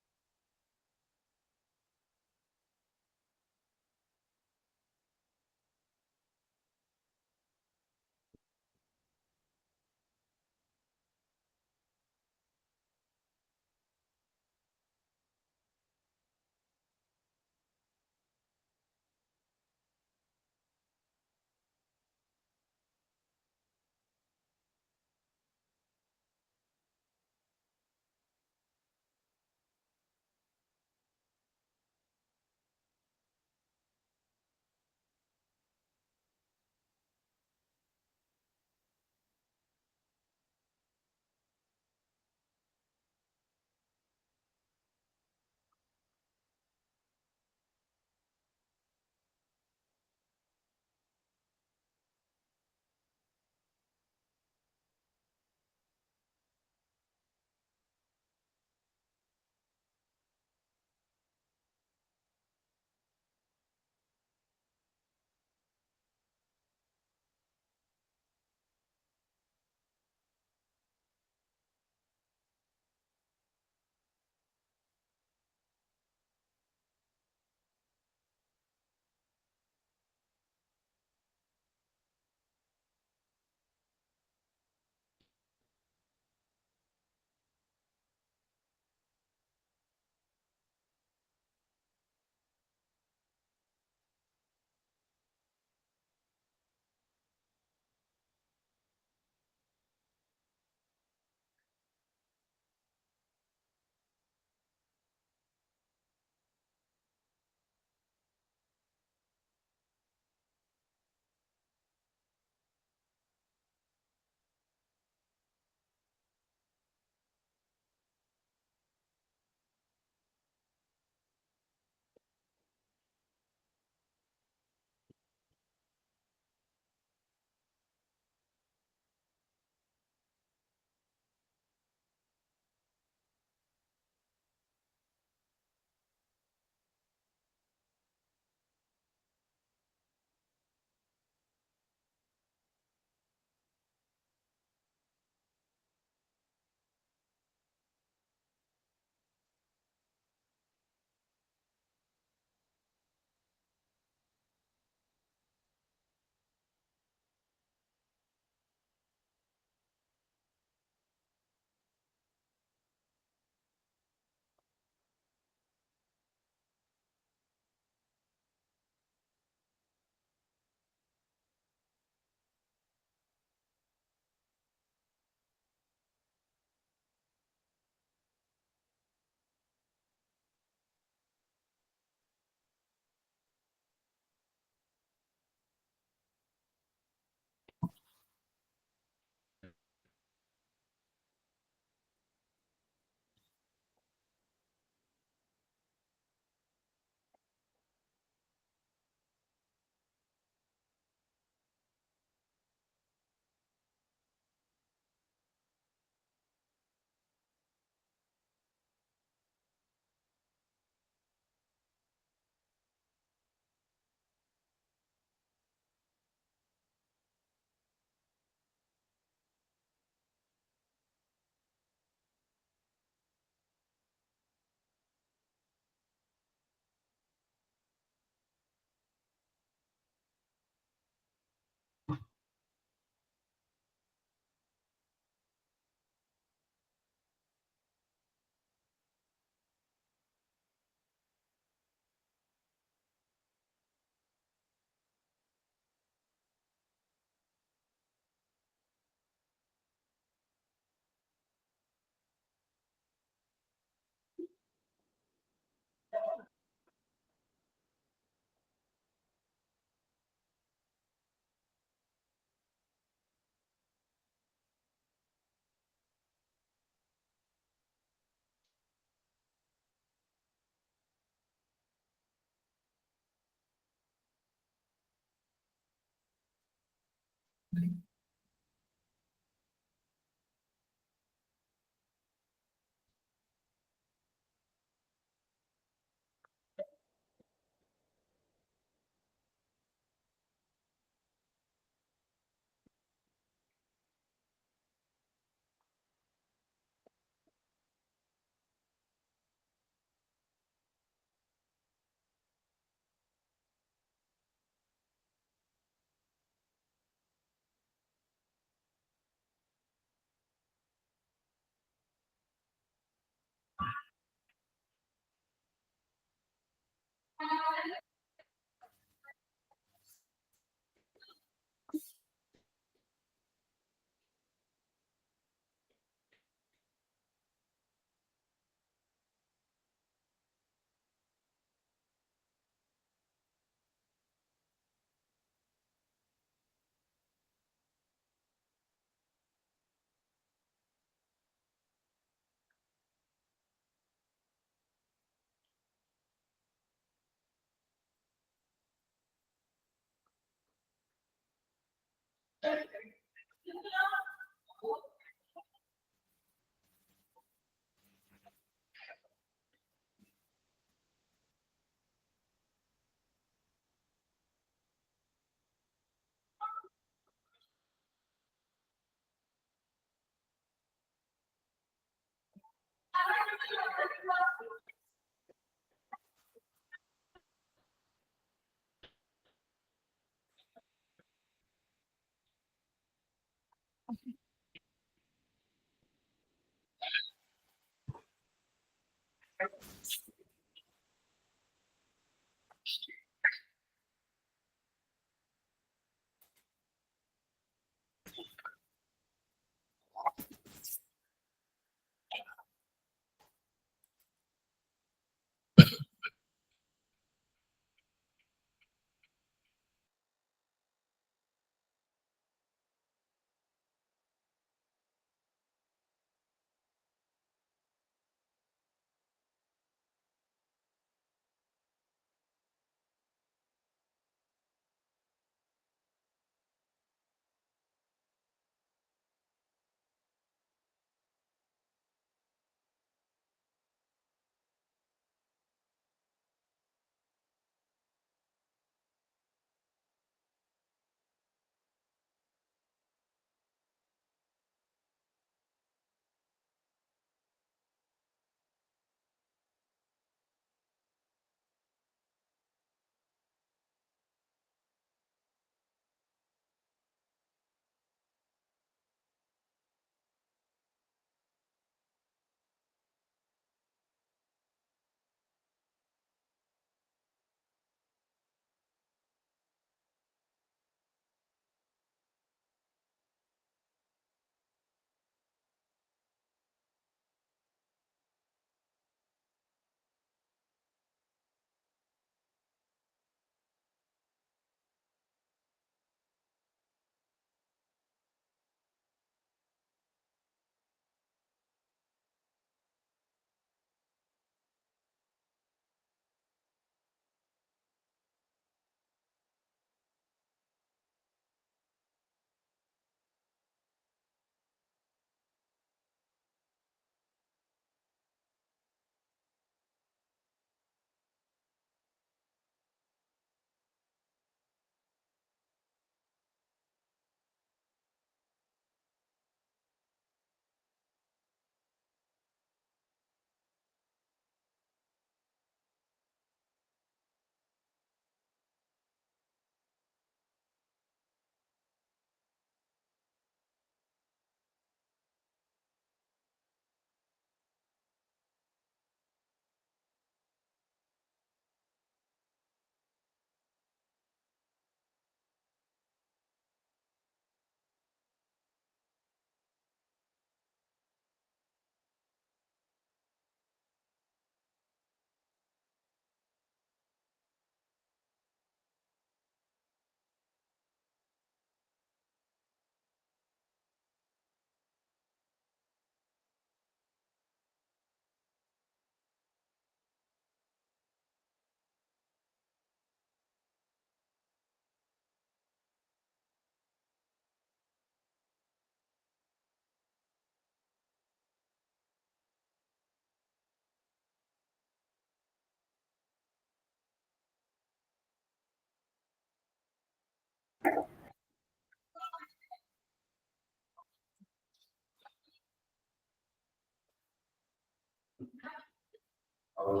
7,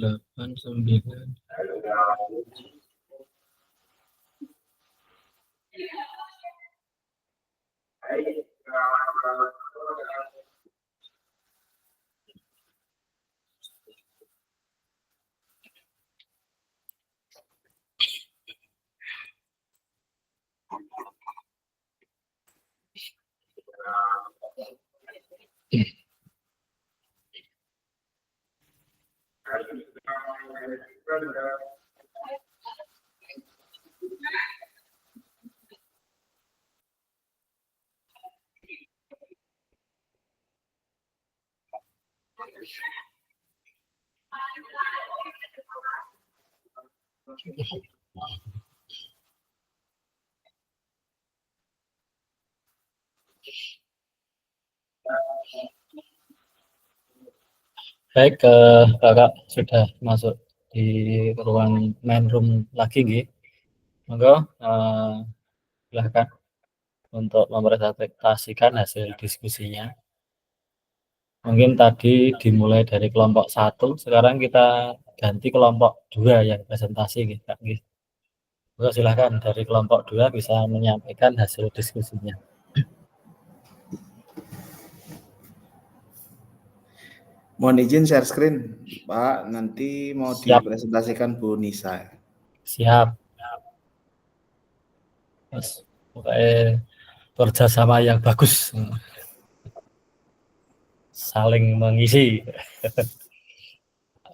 8, 9. Baik, Kakak sudah masuk di ruang main room lagi nggih. Monggo silahkan untuk mempresentasikan hasil diskusinya. Mungkin tadi dimulai dari kelompok 1, sekarang kita ganti kelompok 2 yang presentasi nggih, Kak nggih. Monggo silahkan dari kelompok 2 bisa menyampaikan hasil diskusinya. Mohon izin share screen, Pak. Nanti mau Siap. dipresentasikan Bu Nisa. Siap. Mas, pokoknya kerjasama yang bagus. Saling mengisi.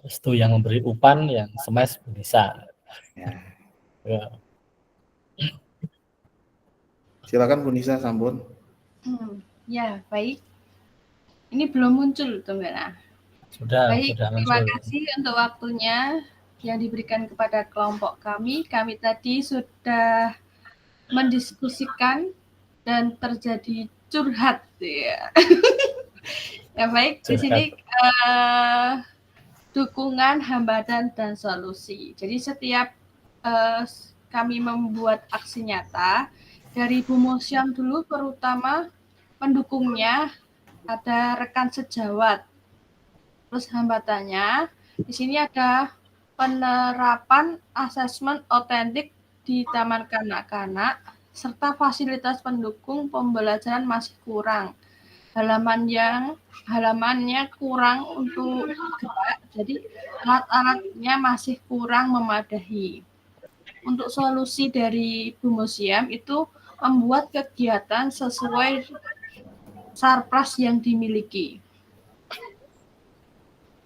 Restu yang memberi UPAN, yang smash bisa. Ya. Ya. Silakan Bu Nisa Sampun. Ya, baik. Ini belum muncul tuh, Mbak. Sudah Baik, terima muncul. kasih untuk waktunya yang diberikan kepada kelompok kami. Kami tadi sudah mendiskusikan dan terjadi curhat ya. Ya baik, di sini dukungan, hambatan, dan solusi. Jadi setiap kami membuat aksi nyata dari Bu Musyam dulu, terutama pendukungnya ada rekan sejawat. Terus hambatannya di sini ada penerapan asesmen otentik di taman kanak-kanak serta fasilitas pendukung pembelajaran masih kurang. Halamannya kurang untuk gerak, jadi alat-alatnya masih kurang memadai. Untuk solusi dari Bu Musyam itu membuat kegiatan sesuai sarpras yang dimiliki.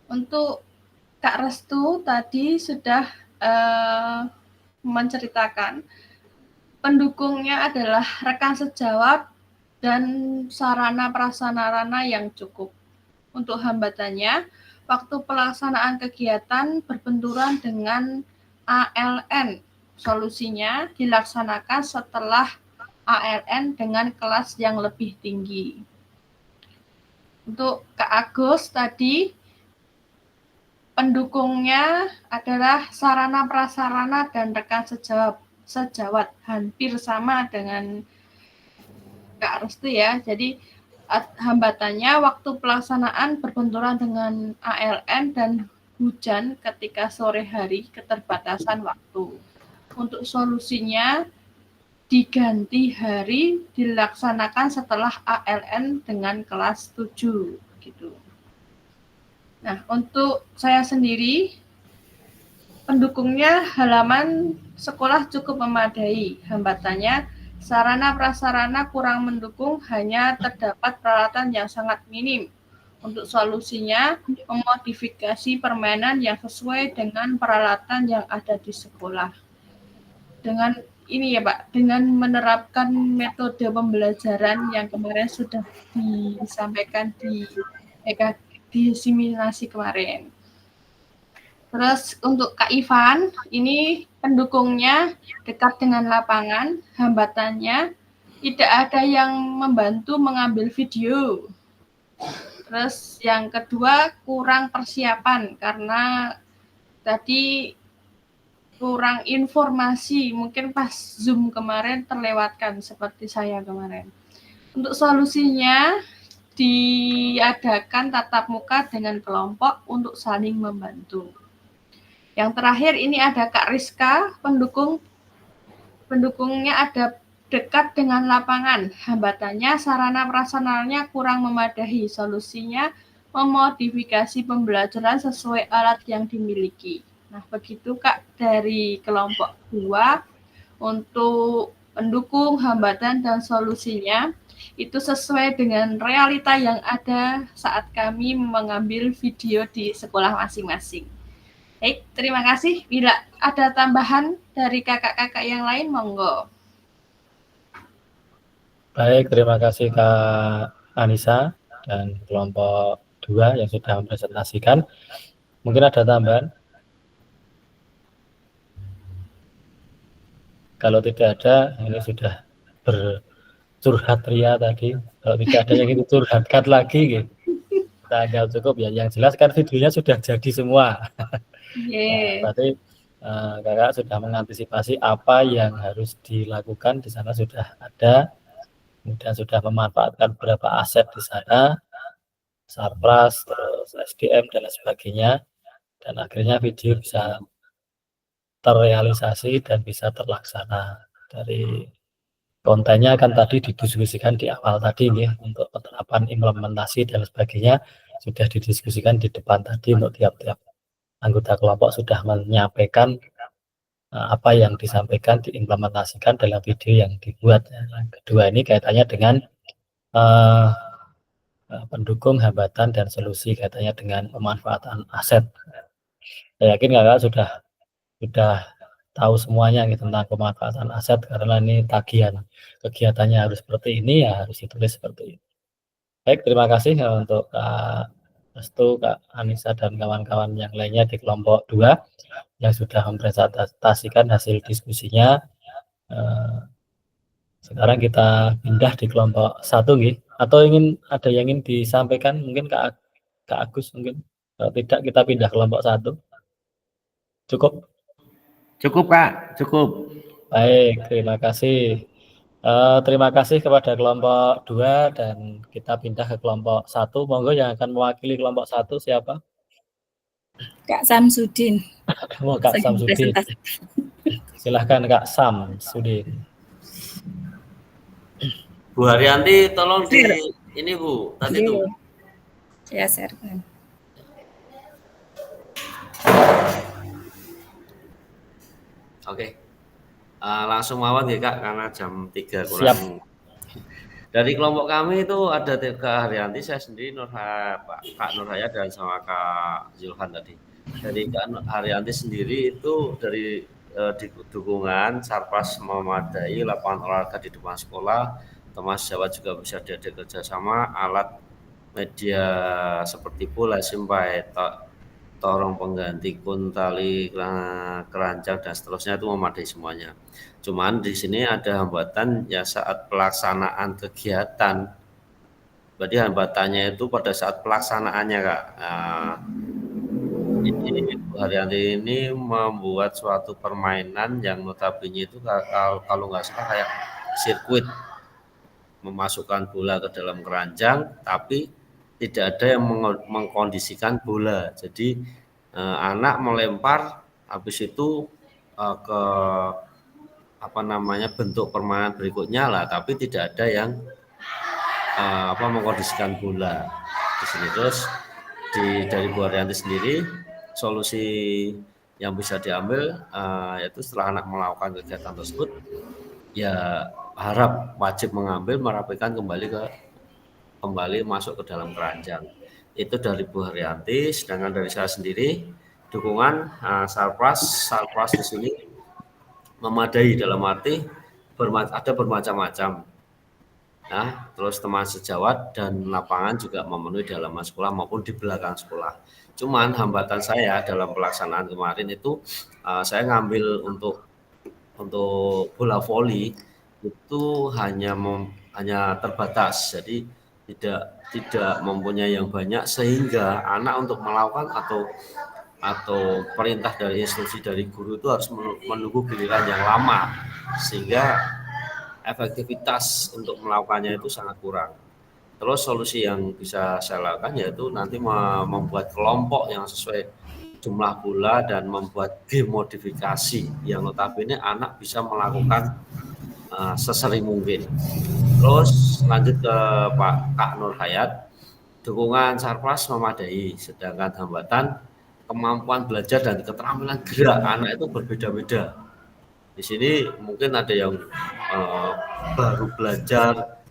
Untuk Kak Restu tadi sudah menceritakan pendukungnya adalah rekan sejawat dan sarana prasarana yang cukup. Untuk hambatannya, waktu pelaksanaan kegiatan berbenturan dengan ALN. Solusinya dilaksanakan setelah ALN dengan kelas yang lebih tinggi. Untuk Kak Agus tadi, pendukungnya adalah sarana prasarana dan rekan sejawat hampir sama dengan Kak Restu ya. Jadi hambatannya waktu pelaksanaan berbenturan dengan ALN dan hujan ketika sore hari keterbatasan waktu. Untuk solusinya diganti hari dilaksanakan setelah ALN dengan kelas 7 gitu. Nah, untuk saya sendiri pendukungnya halaman sekolah cukup memadai. Hambatannya sarana prasarana kurang mendukung, hanya terdapat peralatan yang sangat minim. Untuk solusinya memodifikasi permainan yang sesuai dengan peralatan yang ada di sekolah. Dengan ini ya Pak, dengan menerapkan metode pembelajaran yang kemarin sudah disampaikan di diseminasi kemarin. Terus untuk Kak Ivan, ini pendukungnya dekat dengan lapangan, hambatannya tidak ada yang membantu mengambil video. Terus yang kedua kurang persiapan karena tadi kurang informasi, mungkin pas Zoom kemarin terlewatkan seperti saya kemarin. Untuk solusinya diadakan tatap muka dengan kelompok untuk saling membantu. Yang terakhir ini ada Kak Rizka, pendukungnya ada dekat dengan lapangan. Hambatannya sarana prasarananya kurang memadai. Solusinya memodifikasi pembelajaran sesuai alat yang dimiliki. Nah, begitu Kak dari kelompok 2 untuk pendukung, hambatan, dan solusinya itu sesuai dengan realita yang ada saat kami mengambil video di sekolah masing-masing. Baik, terima kasih. Bila ada tambahan dari kakak-kakak yang lain, monggo. Baik, terima kasih Kak Anissa dan kelompok 2 yang sudah mempresentasikan. Mungkin ada tambahan? Kalau tidak ada, ini sudah bercurhat ria tadi. Kalau tidak ada yang itu curhatkan lagi, gitu. Kita anggap cukup ya. Yang jelas kan videonya sudah jadi semua. Yeah. Nah, berarti kakak sudah mengantisipasi apa yang harus dilakukan di sana sudah ada, kemudian sudah memanfaatkan beberapa aset di sana, Sarpras, terus SDM dan lain sebagainya, dan akhirnya video bisa terrealisasi dan bisa terlaksana. Dari kontennya kan tadi didiskusikan di awal tadi ya, untuk penerapan implementasi dan sebagainya sudah didiskusikan di depan tadi untuk tiap-tiap anggota kelompok sudah menyampaikan apa yang disampaikan diimplementasikan dalam video yang dibuat. Yang kedua ini kaitannya dengan pendukung, hambatan, dan solusi, kaitannya dengan pemanfaatan aset. Saya yakin kakak sudah tahu semuanya gitu, tentang pemanfaatan aset, karena ini tagihan kegiatannya harus seperti ini, ya harus ditulis seperti ini. Baik, terima kasih untuk Kak Restu, Kak Anissa, dan kawan-kawan yang lainnya di kelompok 2 yang sudah mempresentasikan hasil diskusinya. Sekarang kita pindah di kelompok 1 nih. Atau ada yang ingin disampaikan, mungkin Kak Agus mungkin. Kalau tidak, kita pindah kelompok 1. Cukup? Cukup Kak, cukup. Baik, terima kasih. Terima kasih kepada kelompok 2 dan kita pindah ke kelompok 1. Monggo yang akan mewakili kelompok 1 siapa? Kak Samsudin. Mau Kak Samsudin. Silahkan Kak Samsudin. Bu Haryanti, tolong di ini Bu, tadi itu. Ya, sharekan. Oke. Langsung mawon ya Kak, karena jam 3 kurang. Siap. Dari kelompok kami itu ada Kak Haryanti, saya sendiri, Kak Nurhaya, dan sama Kak Zulhan tadi. Dari Kak Haryanti sendiri itu dari di dukungan Sarpras memadai, lapangan olahraga di depan sekolah, teman sejawat juga bisa diajak kerjasama, alat media seperti bola, simpai, torong pengganti, kun, tali, keranjang, dan seterusnya itu memadai semuanya. Cuman di sini ada hambatan ya saat pelaksanaan kegiatan. Berarti hambatannya itu pada saat pelaksanaannya Kak. Ini Bu Haryanti ini membuat suatu permainan yang notabene itu kalau nggak salah kayak sirkuit, memasukkan bola ke dalam keranjang, tapi tidak ada yang mengkondisikan bola. Jadi anak melempar, habis itu ke bentuk permainan berikutnya lah, tapi tidak ada yang mengkondisikan bola di sini. Terus dari Bu Haryanti sendiri, solusi yang bisa diambil yaitu setelah anak melakukan kegiatan tersebut, ya wajib mengambil, merapikan kembali masuk ke dalam keranjang. Itu dari Bu Haryanti. Sedangkan dari saya sendiri, dukungan Sarpras di sini memadai, dalam arti ada bermacam-macam. Nah, terus teman sejawat dan lapangan juga memenuhi di halaman sekolah maupun di belakang sekolah. Cuman hambatan saya dalam pelaksanaan kemarin itu, saya ngambil untuk bola voli itu hanya terbatas, jadi tidak mempunyai yang banyak, sehingga anak untuk melakukan atau perintah dari instruksi dari guru itu harus menunggu giliran yang lama, sehingga efektivitas untuk melakukannya itu sangat kurang. Terus solusi yang bisa saya lakukan yaitu nanti membuat kelompok yang sesuai jumlah bola dan membuat game modifikasi yang notabene anak bisa melakukan sesering mungkin. Terus lanjut ke Kak Nur Hayat, dukungan Sarpras memadai, sedangkan hambatan kemampuan belajar dan keterampilan gerak anak itu berbeda-beda. Di sini mungkin ada yang baru belajar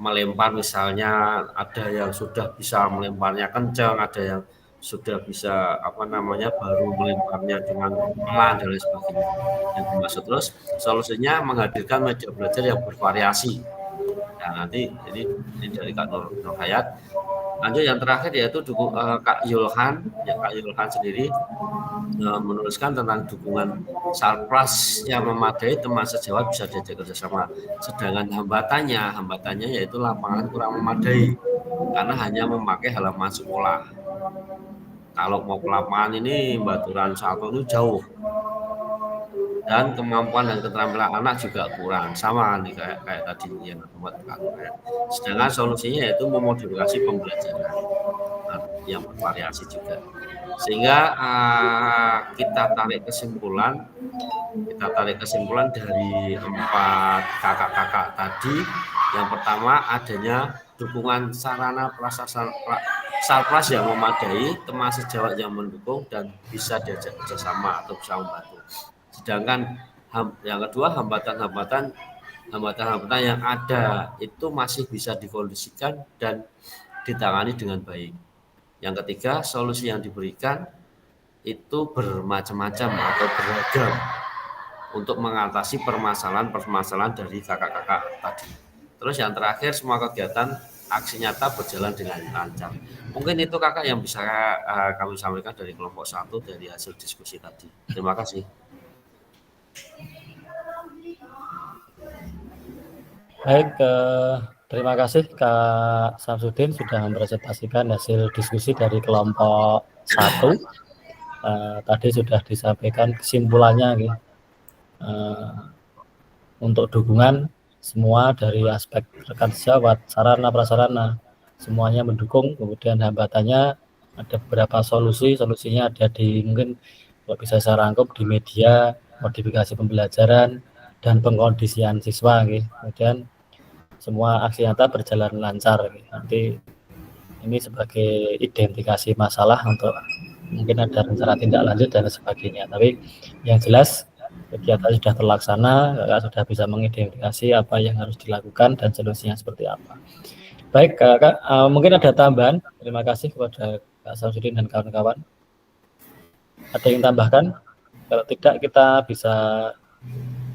melempar misalnya, ada yang sudah bisa melemparnya kencang, ada yang sudah bisa baru melemparnya dengan pelan dan lain sebagainya. Yang dimaksud terus solusinya menghadirkan media belajar yang bervariasi. Nah, nanti ini dari Kak Nur Hayat. Lanjut yang terakhir yaitu Kak Yulhan, Kak Yulhan sendiri menuliskan tentang dukungan Sarpras yang memadai, teman sejawat bisa diajak kerjasama. Sedangkan hambatannya yaitu lapangan kurang memadai karena hanya memakai halaman sekolah. Kalau mau ke lapangan ini Baturan 1 itu jauh, dan kemampuan dan keterampilan anak juga kurang, sama nih kayak tadi yang buat Kak. Sedangkan solusinya yaitu memodifikasi pembelajaran yang bervariasi juga, sehingga kita tarik kesimpulan dari 4 kakak-kakak tadi. Yang pertama, adanya dukungan sarana prasarana Sarpras yang memadai, teman sejawat yang mendukung dan bisa diajak kerjasama atau bisa membantu. Sedangkan yang kedua, hambatan-hambatan yang ada itu masih bisa dikondisikan dan ditangani dengan baik. Yang ketiga, solusi yang diberikan itu bermacam-macam atau beragam untuk mengatasi permasalahan dari kakak-kakak tadi. Terus yang terakhir, semua kegiatan aksi nyata berjalan dengan lancar. Mungkin itu kakak yang bisa kami sampaikan dari kelompok 1 dari hasil diskusi tadi. Terima kasih. Baik, terima kasih Kak Samsudin sudah mempresentasikan hasil diskusi dari kelompok 1. Tadi sudah disampaikan kesimpulannya, untuk dukungan semua dari aspek rekan sejawat, sarana prasarana, semuanya mendukung. Kemudian hambatannya ada beberapa solusinya ada di, mungkin kalau bisa saya rangkum, di media, modifikasi pembelajaran, dan pengkondisian siswa. Kemudian semua aksi nyata berjalan lancar. Nanti ini sebagai identifikasi masalah untuk mungkin ada rencana tindak lanjut dan sebagainya. Tapi yang jelas kegiatan sudah terlaksana, kakak sudah bisa mengidentifikasi apa yang harus dilakukan dan solusinya seperti apa. Baik kakak, mungkin ada tambahan. Terima kasih kepada Kak Samsudin dan kawan-kawan. Ada yang tambahkan? Kalau tidak kita bisa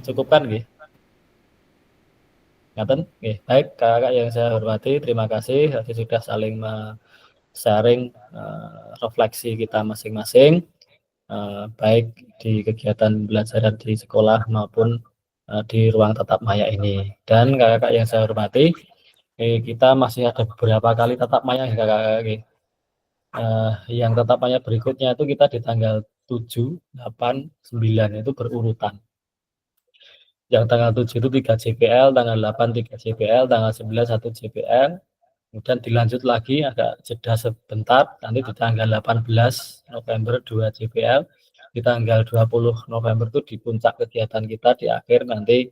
cukupkan, Ngaten? Baik kakak yang saya hormati, terima kasih. Tadi sudah saling sharing refleksi kita masing-masing, baik di kegiatan belajaran di sekolah maupun di ruang tatap maya ini. Dan kakak-kakak yang saya hormati, kita masih ada beberapa kali tatap maya kakak-kakak. Yang tatap maya berikutnya itu kita di tanggal 7, 8, 9 itu berurutan. Yang tanggal 7 itu 3 JPL, tanggal 8 3 JPL, tanggal 9 1 JPL, Kemudian dilanjut lagi agak jeda sebentar, nanti di tanggal 18 November 2 JPL, di tanggal 20 November itu di puncak kegiatan kita di akhir nanti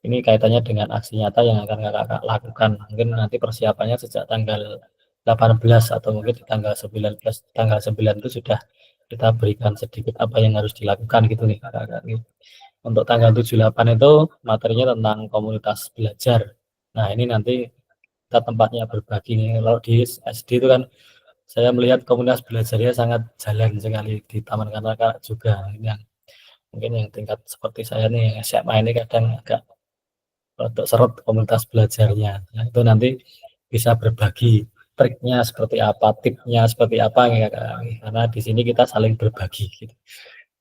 ini kaitannya dengan aksi nyata yang akan kakak lakukan. Mungkin nanti persiapannya sejak tanggal 18 atau mungkin di tanggal 19, tanggal 9 itu sudah kita berikan sedikit apa yang harus dilakukan gitu nih kakak. Untuk tanggal 78 itu materinya tentang komunitas belajar. Nah ini nanti kita tempatnya berbagi nih. Kalau di SD itu kan saya melihat komunitas belajarnya sangat jalan sekali di taman kanak-kanak juga. Ini yang mungkin yang tingkat seperti saya nih yang SMA ini kadang agak untuk seret komunitas belajarnya. Nah, itu nanti bisa berbagi triknya seperti apa, tipnya seperti apa ya Kak. Karena di sini kita saling berbagi gitu.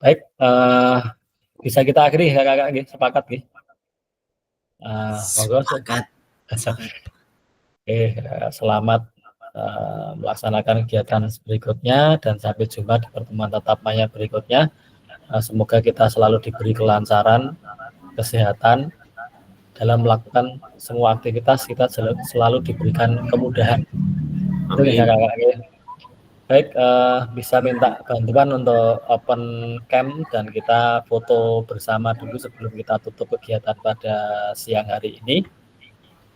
Baik, bisa kita akhiri Kakak gitu, sepakat gitu. Monggo. Sepakat. Selamat melaksanakan kegiatan berikutnya dan sampai jumpa di pertemuan tatap maya berikutnya. Semoga kita selalu diberi kelancaran, kesehatan dalam melakukan semua aktivitas, kita selalu diberikan kemudahan. Itu ya kakak. Baik, bisa minta bantuan untuk open cam dan kita foto bersama dulu sebelum kita tutup kegiatan pada siang hari ini.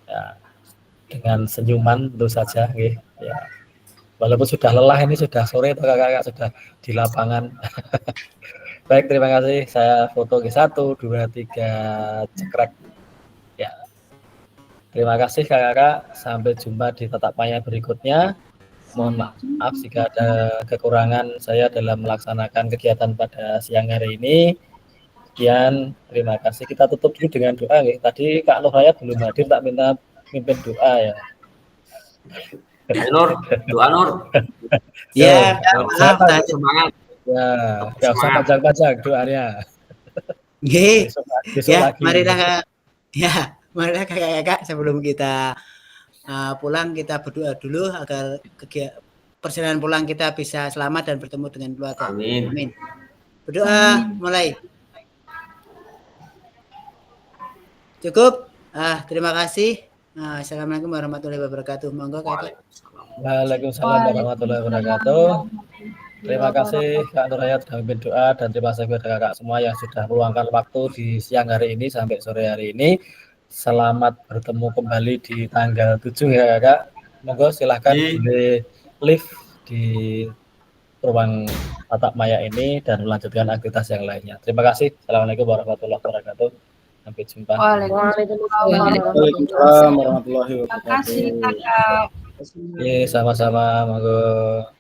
Ya, dengan senyuman tentu saja, ya. Walaupun sudah lelah ini sudah sore, kakak-kakak sudah di lapangan. Baik, terima kasih. Saya foto G1, 2, 3, cekrek. Ya, terima kasih kakak-kakak. Sampai jumpa di tatap maya berikutnya. Mohon maaf jika ada kekurangan saya dalam melaksanakan kegiatan pada siang hari ini. Sekian, terima kasih. Kita tutup dulu dengan doa. Ya. Tadi Kak Nur Hayat belum hadir, tak minta mimpin doa ya. Nur, doa Nur. Ya, maaf tadi. Semangat. Ya, nggak usah panjang-panjang doanya. Ya, marilah kakak-kakak sebelum kita pulang kita berdoa dulu agar perjalanan pulang kita bisa selamat dan bertemu dengan keluarga. Amin. Amin. Berdoa mulai. Cukup. Terima kasih. Assalamualaikum warahmatullahi wabarakatuh. Monggo kakak. Waalaikumsalam warahmatullahi wabarakatuh. Terima kasih Kak Nur Hayat sudah memimpin doa dan terima kasih kepada kakak semua yang sudah meluangkan waktu di siang hari ini sampai sore hari ini. Selamat bertemu kembali di tanggal 7 ya kakak. Monggo silahkan di live di ruang tatap maya ini dan melanjutkan aktivitas yang lainnya. Terima kasih. Assalamualaikum warahmatullahi wabarakatuh. Sampai jumpa. Waalaikumsalam warahmatullahi wabarakatuh. Terima kasih kakak. Sama-sama. Monggo.